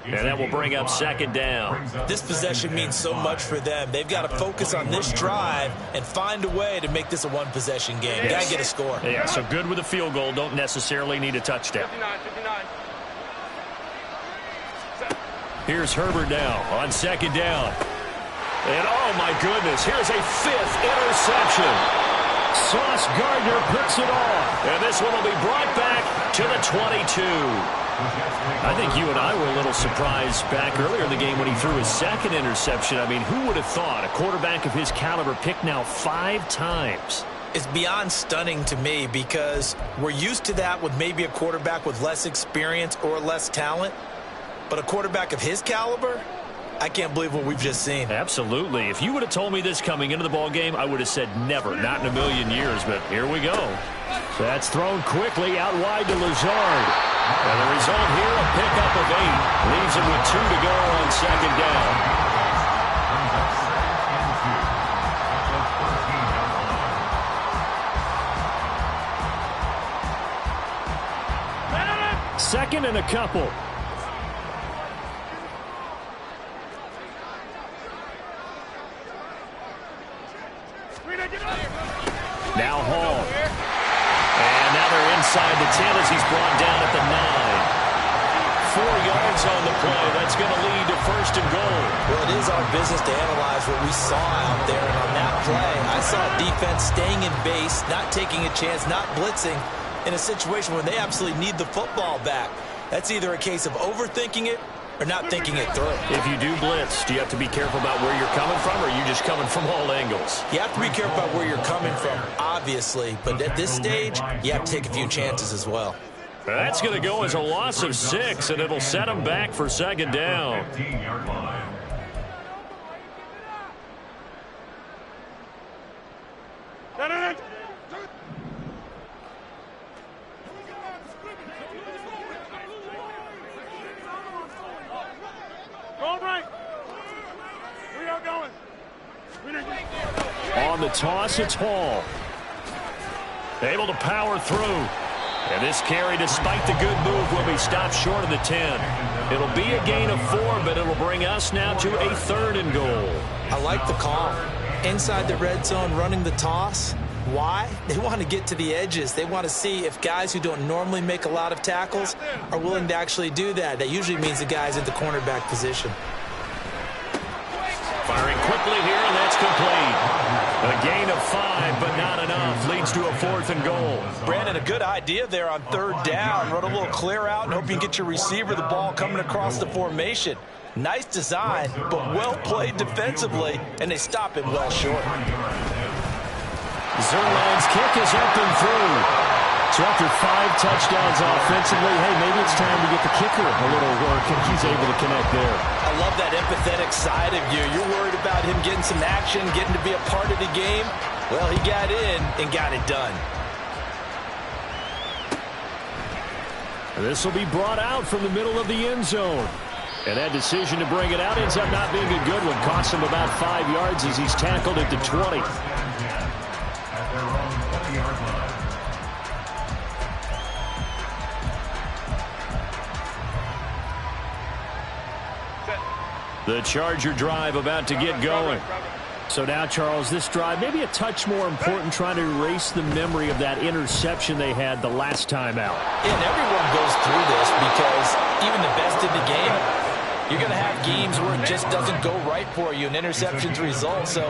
And that will bring up 2nd down. This possession means so much for them. They've got to focus on this drive and find a way to make this a 1-possession game. Yes. Got to get a score. Yeah, so good with a field goal. Don't necessarily need a touchdown. 59. Here's Herbert now on 2nd down. And oh my goodness, here's a 5th interception. Sauce Gardner picks it off. And this one will be brought back to the 22. I think you and I were a little surprised back earlier in the game when he threw his 2nd interception. I mean, who would have thought a quarterback of his caliber picked now 5 times? It's beyond stunning to me because we're used to that with maybe a quarterback with less experience or less talent. But a quarterback of his caliber, I can't believe what we've just seen. Absolutely. If you would have told me this coming into the ball game, I would have said never, not in a million years. But here we go. That's thrown quickly out wide to Lazard. And the result here, a pickup of 8. Leaves him with 2 to go on 2nd down. Second and a couple. Now Hall. And now they're inside the 10 as he's brought down at the 9. 4 yards on the play. That's going to lead to 1st and goal. Well, it is our business to analyze what we saw out there. And on that play, I saw defense staying in base, not taking a chance, not blitzing in a situation where they absolutely need the football back. That's either a case of overthinking it or not thinking it through. If you do blitz, do you have to be careful about where you're coming from, or are you just coming from all angles? You have to be careful about where you're coming from, obviously. But at this stage, you have to take a few chances as well. That's going to go as a loss of 6, and it'll set them back for 2nd down. On the toss, it's Hall. Able to power through. And this carry, despite the good move, will be stopped short of the 10. It'll be a gain of 4, but it'll bring us now to a 3rd and goal. I like the call. Inside the red zone, running the toss. Why? They want to get to the edges. They want to see if guys who don't normally make a lot of tackles are willing to actually do that. That usually means the guy's at the cornerback position. Firing quickly here, and that's complete. A gain of 5, but not enough. Leads to a 4th and goal. Brandon, a good idea there on 3rd down. Run a little clear out and hope you can get your receiver the ball coming across the formation. Nice design, but well played defensively, and they stop him well short. Zuerlein's kick is up and through. So after 5 touchdowns offensively, hey, maybe it's time to get the kicker a little work, and he's able to connect there. I love that empathetic side of you. You're worried about him getting some action, getting to be a part of the game. Well, he got in and got it done. This will be brought out from the middle of the end zone. And that decision to bring it out ends up not being a good one. Costs him about 5 yards as he's tackled at the 20. At their own 20-yard line. The Charger drive about to get going. So now, Charles, this drive maybe a touch more important, trying to erase the memory of that interception they had the last time out. And everyone goes through this because even the best in the game, you're going to have games where it just doesn't go right for you and interceptions result. So,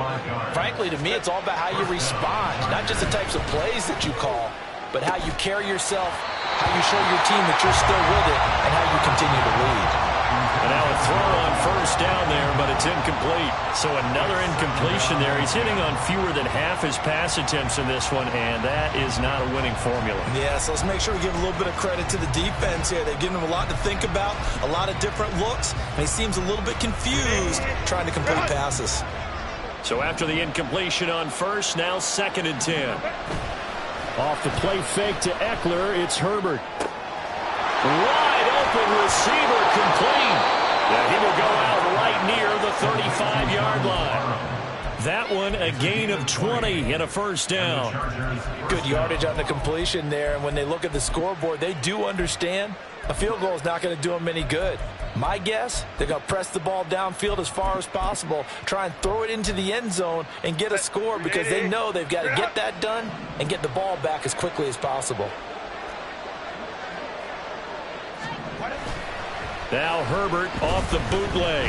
frankly, to me, it's all about how you respond, not just the types of plays that you call, but how you carry yourself, how you show your team that you're still with it, and how you continue to lead. And now a throw on 1st down there, but it's incomplete. So another incompletion there. He's hitting on fewer than half his pass attempts in this one, and that is not a winning formula. Yeah, so let's make sure we give a little bit of credit to the defense here. They've given him a lot to think about, a lot of different looks, and he seems a little bit confused trying to complete passes. So after the incompletion on 1st, now 2nd and 10. Off the play fake to Eckler, it's Herbert. Wide open receiver complete. Yeah, he will go out right near the 35-yard line. That one a gain of 20 and a 1st down. Good yardage on the completion there. And when they look at the scoreboard, they do understand a field goal is not going to do them any good. My guess, they're going to press the ball downfield as far as possible, try and throw it into the end zone and get a score because they know they've got to get that done and get the ball back as quickly as possible. Now Herbert off the bootleg.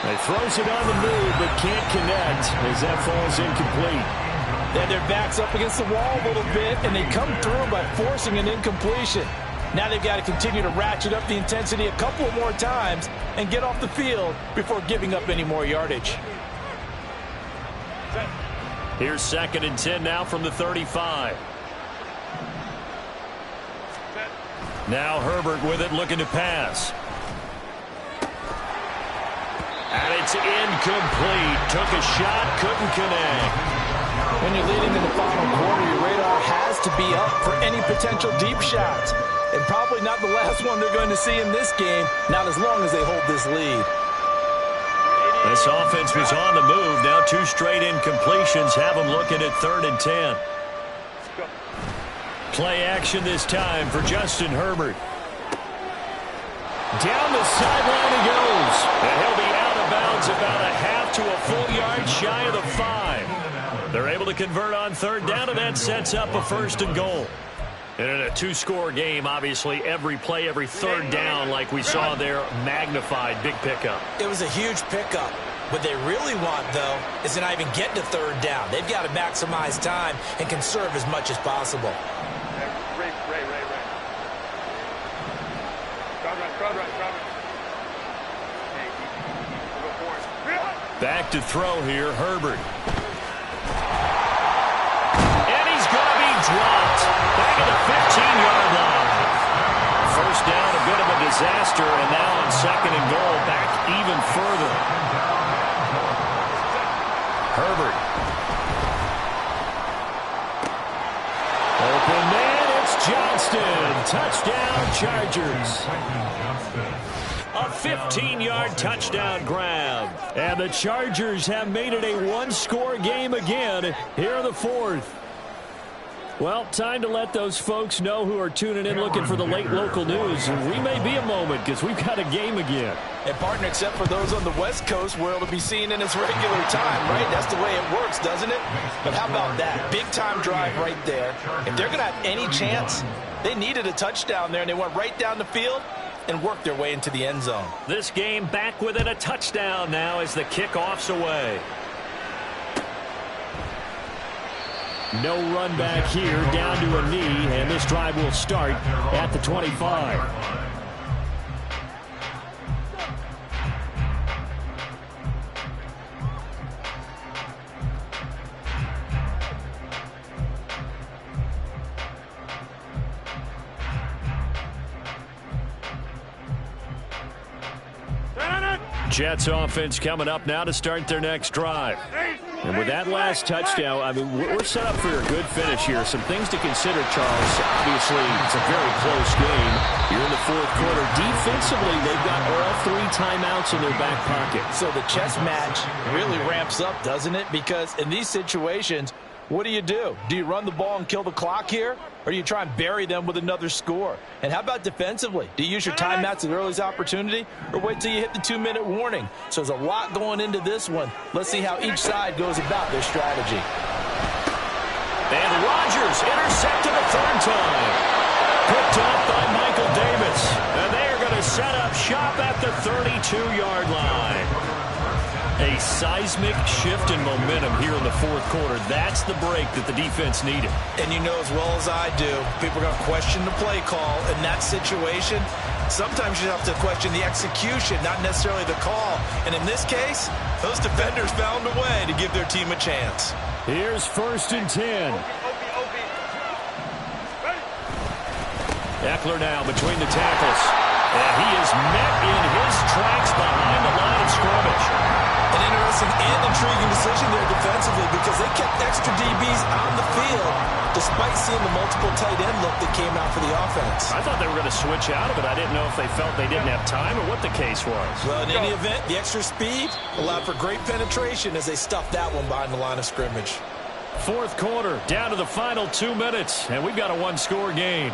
He throws it on the move but can't connect as that falls incomplete. Then their back's up against the wall a little bit, and they come through by forcing an incompletion. Now they've got to continue to ratchet up the intensity a couple more times and get off the field before giving up any more yardage. Here's 2nd and 10 now from the 35. Now Herbert with it, looking to pass. And it's incomplete. Took a shot, couldn't connect. When you're leading in the final quarter, your radar has to be up for any potential deep shots. And probably not the last one they're going to see in this game, not as long as they hold this lead. This offense was on the move. Now 2 straight incompletions have them looking at 3rd and 10. Play action this time for Justin Herbert. Down the sideline he goes. And he'll be out of bounds about a half to a full yard shy of the 5. They're able to convert on 3rd down, and that sets up a 1st and goal. And in a 2-score game, obviously, every play, every 3rd down, like we saw there, magnified. Big pickup. It was a huge pickup. What they really want, though, is to not even get to 3rd down. They've got to maximize time and conserve as much as possible. Back to throw here, Herbert. And he's going to be dropped. Back at the 15-yard line. 1st down, a bit of a disaster, and now on 2nd and goal, back even further. Herbert. Open man, it's Johnston. Touchdown, Chargers. A 15-yard touchdown grab. And the Chargers have made it a 1-score game again here in the 4th. Well, time to let those folks know who are tuning in looking for the late local news. We may be a moment because we've got a game again. And, partner, except for those on the West Coast where it'll be seen in its regular time, right? That's the way it works, doesn't it? But how about that? Big-time drive right there. If they're going to have any chance, they needed a touchdown there, and they went right down the field and worked their way into the end zone. This game back within a touchdown now as the kickoff's away. No run back here, down to a knee, and this drive will start at the 25. Jets offense coming up now to start their next drive. And with that last touchdown, I mean, we're set up for a good finish here. Some things to consider, Charles. Obviously, it's a very close game. You're in the fourth quarter. Defensively, they've got all 3 timeouts in their back pocket. So the chess match really ramps up, doesn't it? Because in these situations, what do? Do you run the ball and kill the clock here? Or do you try and bury them with another score? And how about defensively? Do you use your timeouts at the earliest opportunity? Or wait till you hit the 2-minute warning? So there's a lot going into this one. Let's see how each side goes about their strategy. And Rodgers intercepted a third time. Picked up by Michael Davis. And they are going to set up shop at the 32-yard line. A seismic shift in momentum here in the fourth quarter. That's the break that the defense needed. And you know as well as I do, people are going to question the play call in that situation. Sometimes you have to question the execution, not necessarily the call. And in this case, those defenders found a way to give their team a chance. Here's 1st and 10. Eckler now between the tackles. And he is met in his tracks behind the line of scrimmage. An interesting and intriguing decision there defensively because they kept extra DBs on the field despite seeing the multiple tight end look that came out for the offense. I thought they were going to switch out of it. I didn't know if they felt they didn't have time or what the case was. Well, in any event, the extra speed allowed for great penetration as they stuffed that one behind the line of scrimmage. Fourth quarter, down to the final 2 minutes, and we've got a 1-score game.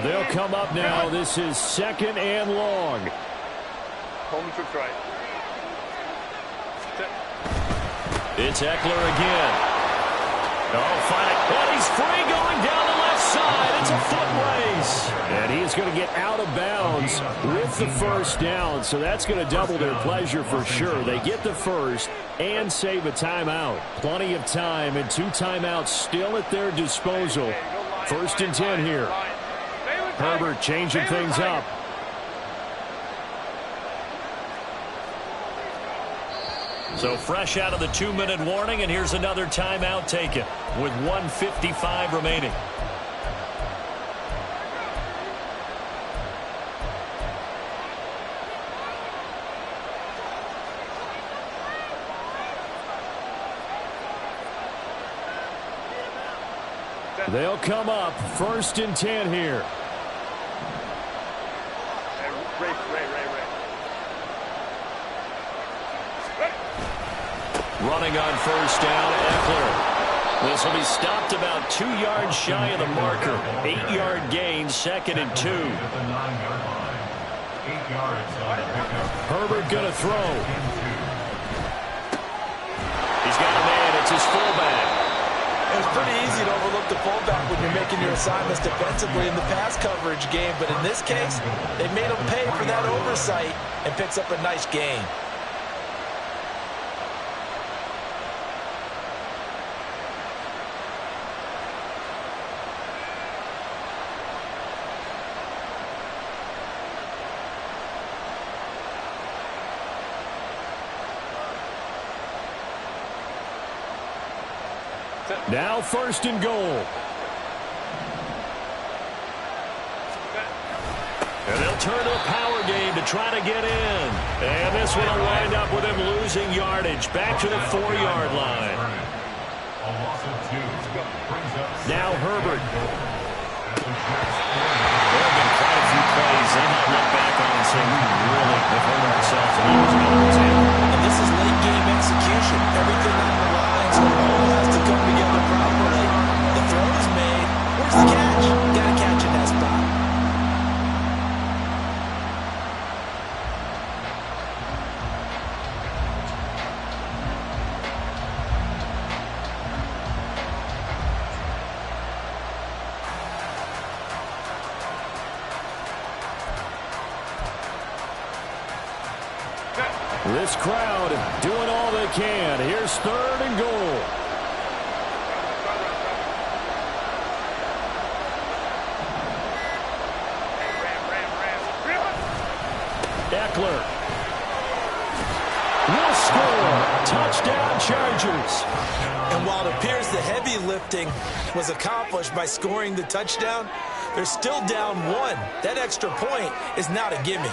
They'll come up now. This is 2nd and long. Home to try. It's Eckler again. Oh, find it. And he's free going down the left side. It's a foot race. And he is going to get out of bounds with the first down. So that's going to double their pleasure for sure. They get the first and save a timeout. Plenty of time and 2 timeouts still at their disposal. 1st and 10 here. Herbert changing things up. So fresh out of the 2-minute warning, and here's another timeout taken with 1:55 remaining. They'll come up 1st and 10 here. Running on first down, Eckler. This will be stopped about 2 yards shy of the marker. 8-yard gain, 2nd and 2. Herbert going to throw. He's got a man. It's his fullback. It's pretty easy to overlook the fullback when you're making your assignments defensively in the pass coverage game. But in this case, they made him pay for that oversight and picks up a nice gain. Now 1st and goal. And they'll turn to a power game to try to get in. And this one will wind up with him losing yardage. Back to the 4-yard line. Now Herbert. There have been quite a few plays they might look back on and say, we really have hurt ourselves. And this is late game execution. Everything on the line. So This crowd doing all they can. Here's 3rd and goal. Eckler will score. Touchdown, Chargers. And while it appears the heavy lifting was accomplished by scoring the touchdown, they're still down 1. That extra point is not a gimme.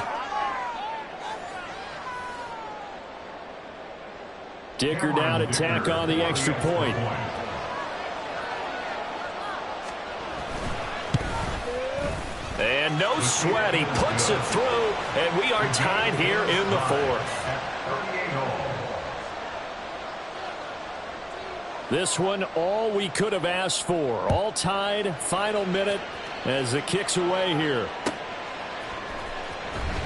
Dicker down to tack on the extra point. And no sweat. He puts it through, and we are tied here in the 4th. This one, all we could have asked for. All tied, final minute as it kicks away here.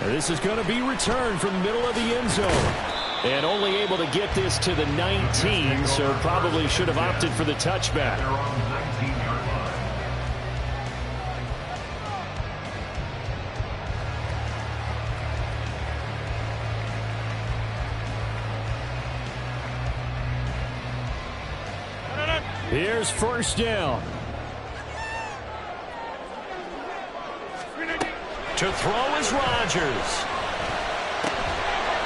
And this is going to be returned from the middle of the end zone. And only able to get this to the 19, so probably should have opted for the touchback. Here's 1st down. To throw is Rodgers.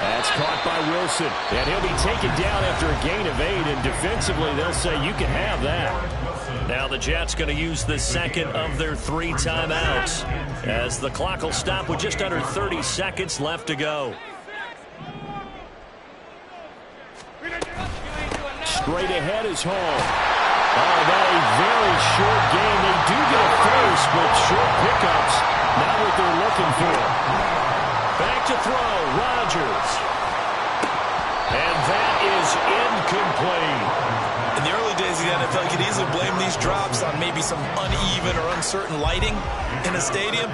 That's caught by Wilson. And he'll be taken down after a gain of 8. And defensively, they'll say you can have that. Now the Jets going to use the 2nd of their 3 timeouts as the clock will stop with just under 30 seconds left to go. Straight ahead is Hall. Oh, that a very short game. They do get a first, but short pickups. Not what they're looking for. Back to throw, Rodgers. And that is incomplete. In the early days of the NFL, you could easily blame these drops on maybe some uneven or uncertain lighting in a stadium.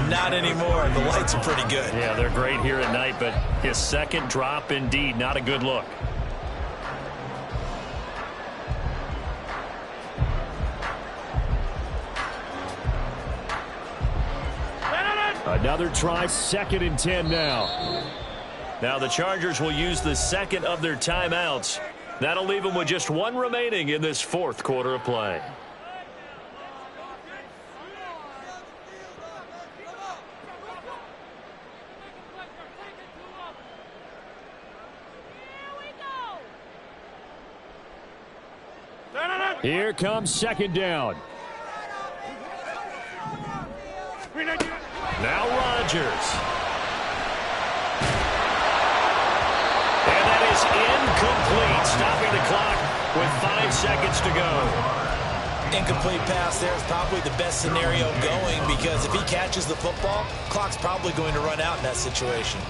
Not anymore. The lights are pretty good. Yeah, they're great here at night, but his 2nd drop, indeed, not a good look. Another try, 2nd and 10 now. Now the Chargers will use the 2nd of their timeouts. That'll leave them with just 1 remaining in this 4th quarter of play. Here comes 2nd down. Now Rodgers. And that is incomplete, stopping the clock with 5 seconds to go. Incomplete pass there is probably the best scenario going because if he catches the football, clock's probably going to run out in that situation.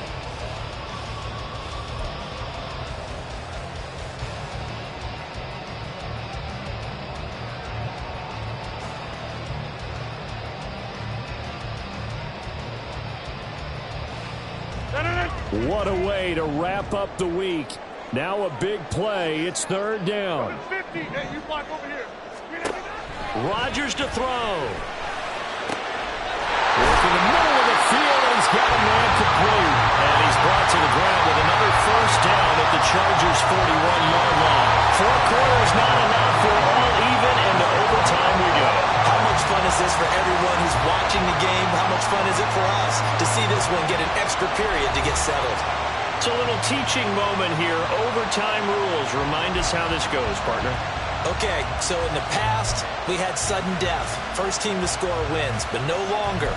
What a way to wrap up the week. Now a big play. It's 3rd down. 50. Hey, you block over here. Rodgers to throw. Work in the middle of the field, and he's got a man complete. And he's brought to the ground with another 1st down at the Chargers' 41-yard line. 4 quarters not enough. We're all even, and to overtime we go. How much fun is this for everyone who's watching the game? How much fun is it for us to see this one get an extra period to get settled? It's a little teaching moment here. Overtime rules. Remind us how this goes, partner. Okay, so in the past, we had sudden death. First team to score wins, but no longer.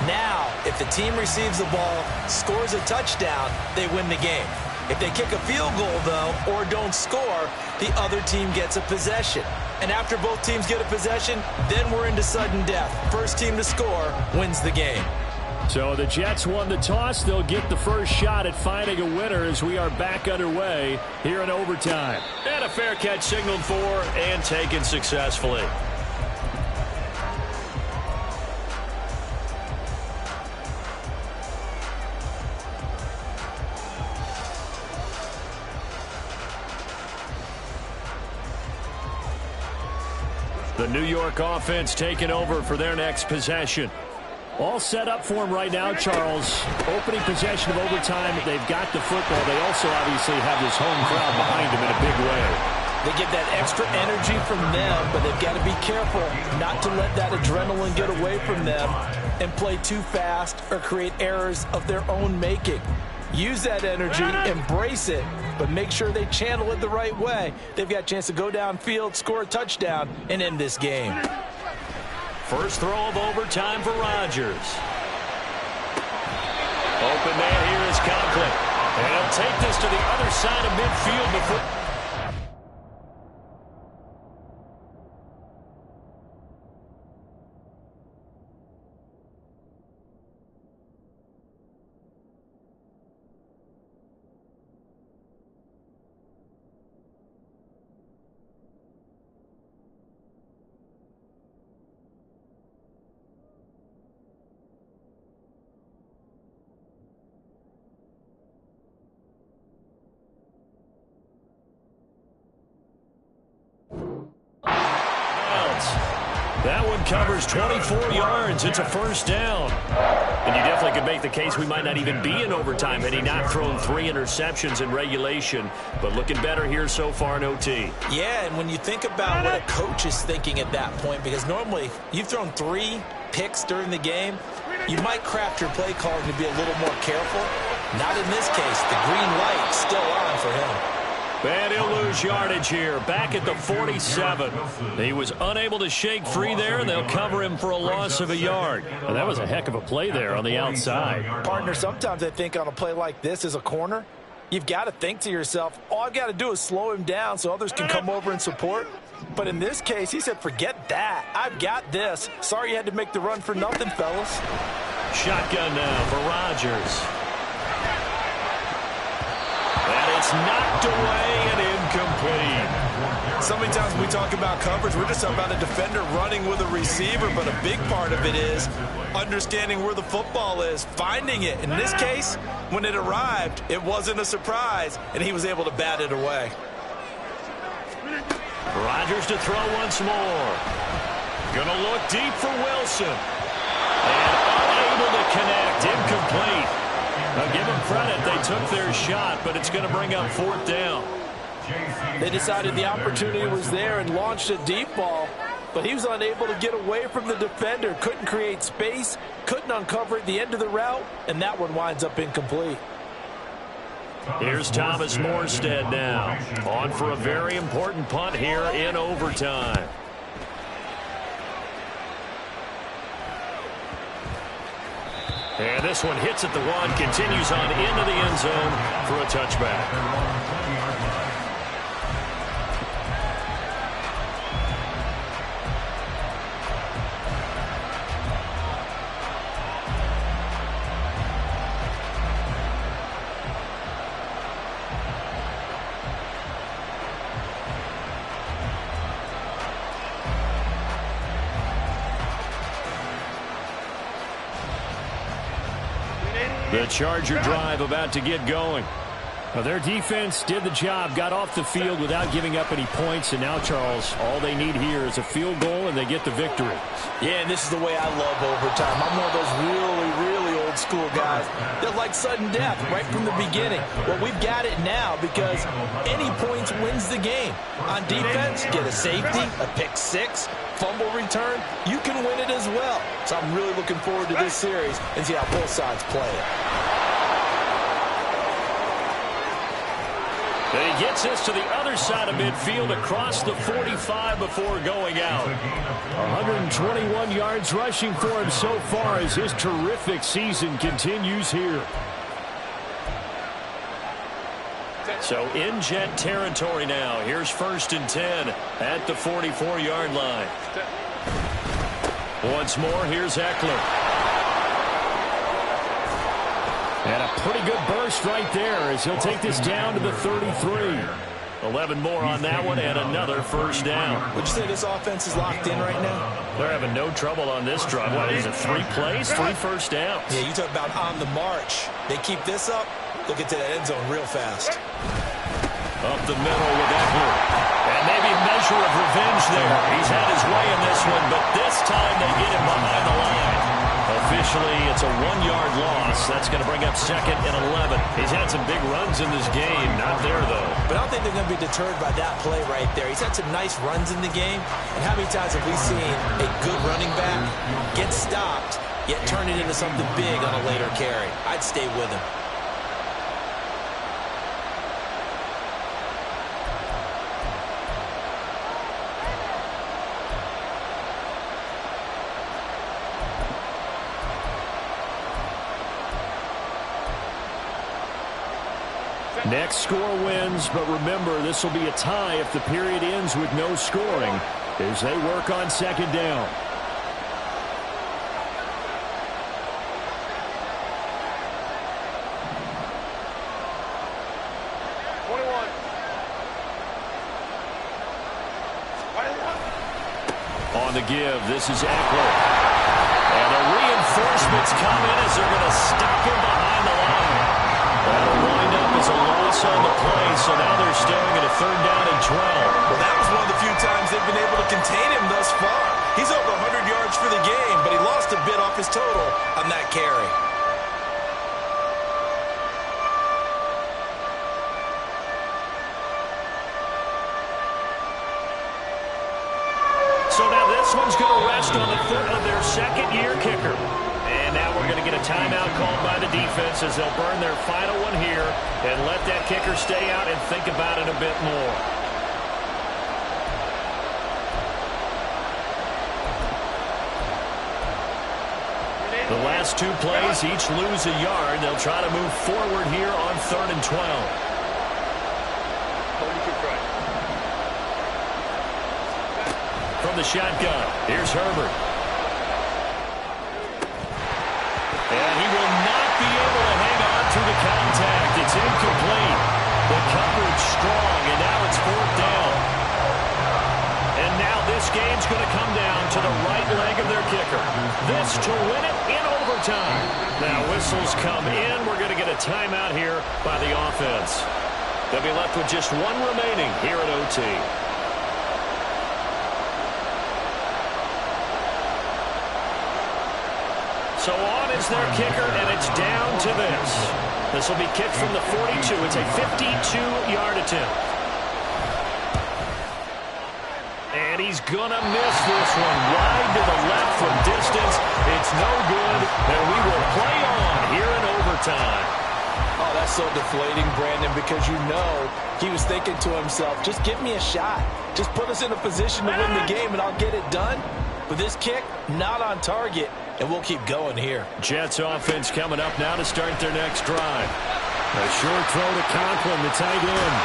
Now, if the team receives the ball, scores a touchdown, they win the game. If they kick a field goal, though, or don't score, the other team gets a possession. And after both teams get a possession, then we're into sudden death. First team to score wins the game. So the Jets won the toss. They'll get the first shot at finding a winner as we are back underway here in overtime. And a fair catch signaled for and taken successfully. The New York offense taking over for their next possession. All set up for him right now, Charles. Opening possession of overtime. They've got the football. They also obviously have this home crowd behind them in a big way. They get that extra energy from them, but they've got to be careful not to let that adrenaline get away from them and play too fast or create errors of their own making. Use that energy, embrace it, but make sure they channel it the right way. They've got a chance to go downfield, score a touchdown, and end this game. First throw of overtime for Rodgers. Open man here is Conklin. And he'll take this to the other side of midfield before... That one covers 24 yards. It's a first down. And you definitely could make the case we might not even be in overtime had he not thrown 3 interceptions in regulation. But looking better here so far in OT. Yeah, and when you think about what a coach is thinking at that point, because normally you've thrown 3 picks during the game, you might craft your play calling to be a little more careful. Not in this case. The green light's still on for him. And he'll lose yardage here, back at the 47. He was unable to shake free there, and they'll cover him for a loss of a yard. Well, that was a heck of a play there on the outside. Partner, sometimes I think on a play like this as a corner, you've got to think to yourself, all I've got to do is slow him down so others can come over and support. But in this case, he said, forget that. I've got this. Sorry you had to make the run for nothing, fellas. Shotgun now for Rodgers. And it's knocked away and incomplete. So many times when we talk about coverage, we're just talking about a defender running with a receiver, but a big part of it is understanding where the football is, finding it. In this case, when it arrived, it wasn't a surprise, and he was able to bat it away. Rodgers to throw once more. Gonna look deep for Wilson. And unable to connect, incomplete. Now give them credit, they took their shot, but it's going to bring up 4th down. They decided the opportunity was there and launched a deep ball, but he was unable to get away from the defender, couldn't create space, couldn't uncover at the end of the route, and that one winds up incomplete. Here's Thomas Morstead now, on for a very important punt here in overtime. And this one hits at the 1, continues on into the end zone for a touchback. The Charger drive about to get going. Well, their defense did the job, got off the field without giving up any points, and now, Charles, all they need here is a field goal, and they get the victory. Yeah, and this is the way I love overtime. I'm one of those really old school guys that like sudden death right from the beginning. Well, we've got it now because any points wins the game. On defense, get a safety, a pick 6, fumble return, you can win it as well. So I'm really looking forward to this series and see how both sides play it. And he gets this to the other side of midfield across the 45 before going out. 121 yards rushing for him so far as his terrific season continues here. So in Jet territory now. Here's 1st and 10 at the 44-yard line. Once more, here's Eckler. And a pretty good burst right there as he'll take this down to the 33. 11 more on that one and another first down. Would you say this offense is locked in right now? They're having no trouble on this drive. What is it, 3 plays, 3 first downs? Yeah, you talk about on the march. They keep this up, they'll get to that end zone real fast. Up the middle with Eckler. And maybe a measure of revenge there. He's had his way in this one, but this time they get him behind the line. Officials Eventually, it's a 1-yard loss. That's going to bring up 2nd and 11. He's had some big runs in this game. Not there, though. But I don't think they're going to be deterred by that play right there. He's had some nice runs in the game. And how many times have we seen a good running back get stopped, yet turn it into something big on a later carry? I'd stay with him. Next score wins, but remember, this will be a tie if the period ends with no scoring as they work on 2nd down. On the give, this is Eckler. And the reinforcements come in as they're going to stop him behind the line. That'll wind up as a loss on the play, so now they're staring at a 3rd down and 12. Well, that was one of the few times they've been able to contain him thus far. He's over 100 yards for the game, but he lost a bit off his total on that carry. So now this one's going to rest on the foot of their 2nd-year kicker. And now we're going to get a timeout called by the defense as they'll burn their final one here and let that kicker stay out and think about it a bit more. The last 2 plays each lose a yard. They'll try to move forward here on 3rd and 12. From the shotgun, here's Herbert. And he will not be able to hang on to the contact. It's incomplete. The coverage strong, and now it's 4th down. And now this game's going to come down to the right leg of their kicker. This to win it in overtime. Now whistles come in. We're going to get a timeout here by the offense. They'll be left with just 1 remaining here at OT. So on is their kicker, and it's down to this. This will be kicked from the 42. It's a 52-yard attempt. And he's going to miss this one. Wide to the left from distance. It's no good, and we will play on here in overtime. Oh, that's so deflating, Brandon, because you know he was thinking to himself, just give me a shot. Just put us in a position to win the game, and I'll get it done. But this kick, not on target. And we'll keep going here. Jets offense coming up now to start their next drive. A short throw to Conklin, the tight end.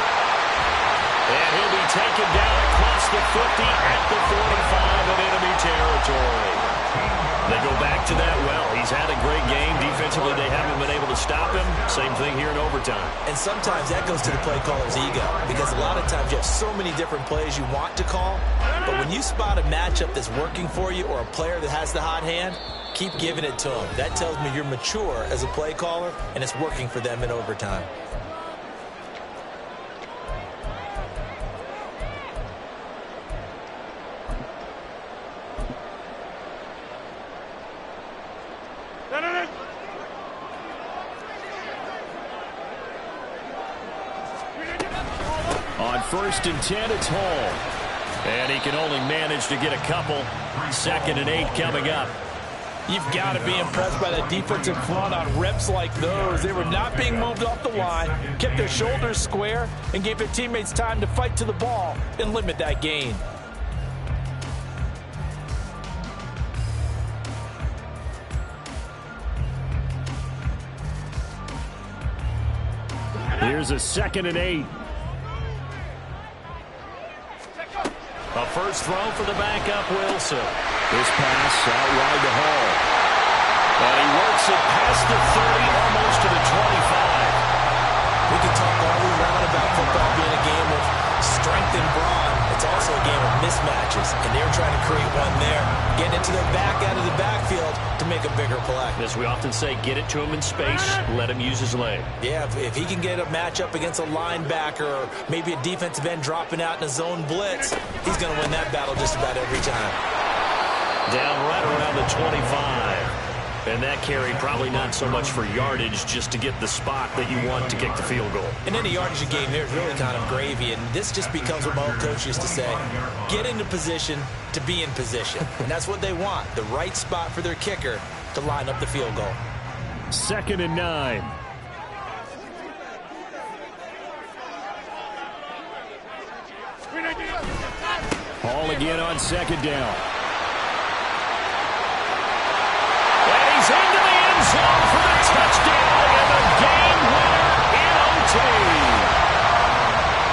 And he'll be taken down across the 50 at the 45 of enemy territory. They go back to that well. He's had a great game. Defensively, they haven't been able to stop him. Same thing here in overtime. And sometimes that goes to the play caller's ego, because a lot of times you have so many different plays you want to call, but when you spot a matchup that's working for you or a player that has the hot hand, keep giving it to him. That tells me you're mature as a play caller, and it's working for them in overtime. On 1st and 10, it's Hall. And he can only manage to get a couple. 2nd and 8 coming up. You've got to be impressed by the defensive front on reps like those. They were not being moved off the line, kept their shoulders square, and gave their teammates time to fight to the ball and limit that gain. Here's a 2nd and 8. A first throw for the backup, Wilson. This pass out wide to Hall. And he works it past the 30, almost to the 25. We can talk all we want about football being a game of strength and brawn. It's also a game of mismatches, and they're trying to create one there. Getting it to their back out of the backfield to make a bigger play. As we often say, get it to him in space, let him use his leg. Yeah, if he can get a matchup against a linebacker or maybe a defensive end dropping out in a zone blitz, he's going to win that battle just about every time. Down right around the 25. And that carry probably not so much for yardage, just to get the spot that you want to kick the field goal. And any yardage game here is really kind of gravy, and this just becomes what my old coach used to say, get into position to be in position. And that's what they want, the right spot for their kicker to line up the field goal. 2nd and 9. Hall again on 2nd down. And he's into the end zone for the touchdown and the game winner in OT.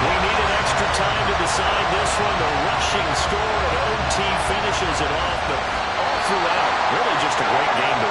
We needed extra time to decide this one. The rushing score at OT finishes it off, but all throughout, really just a great game to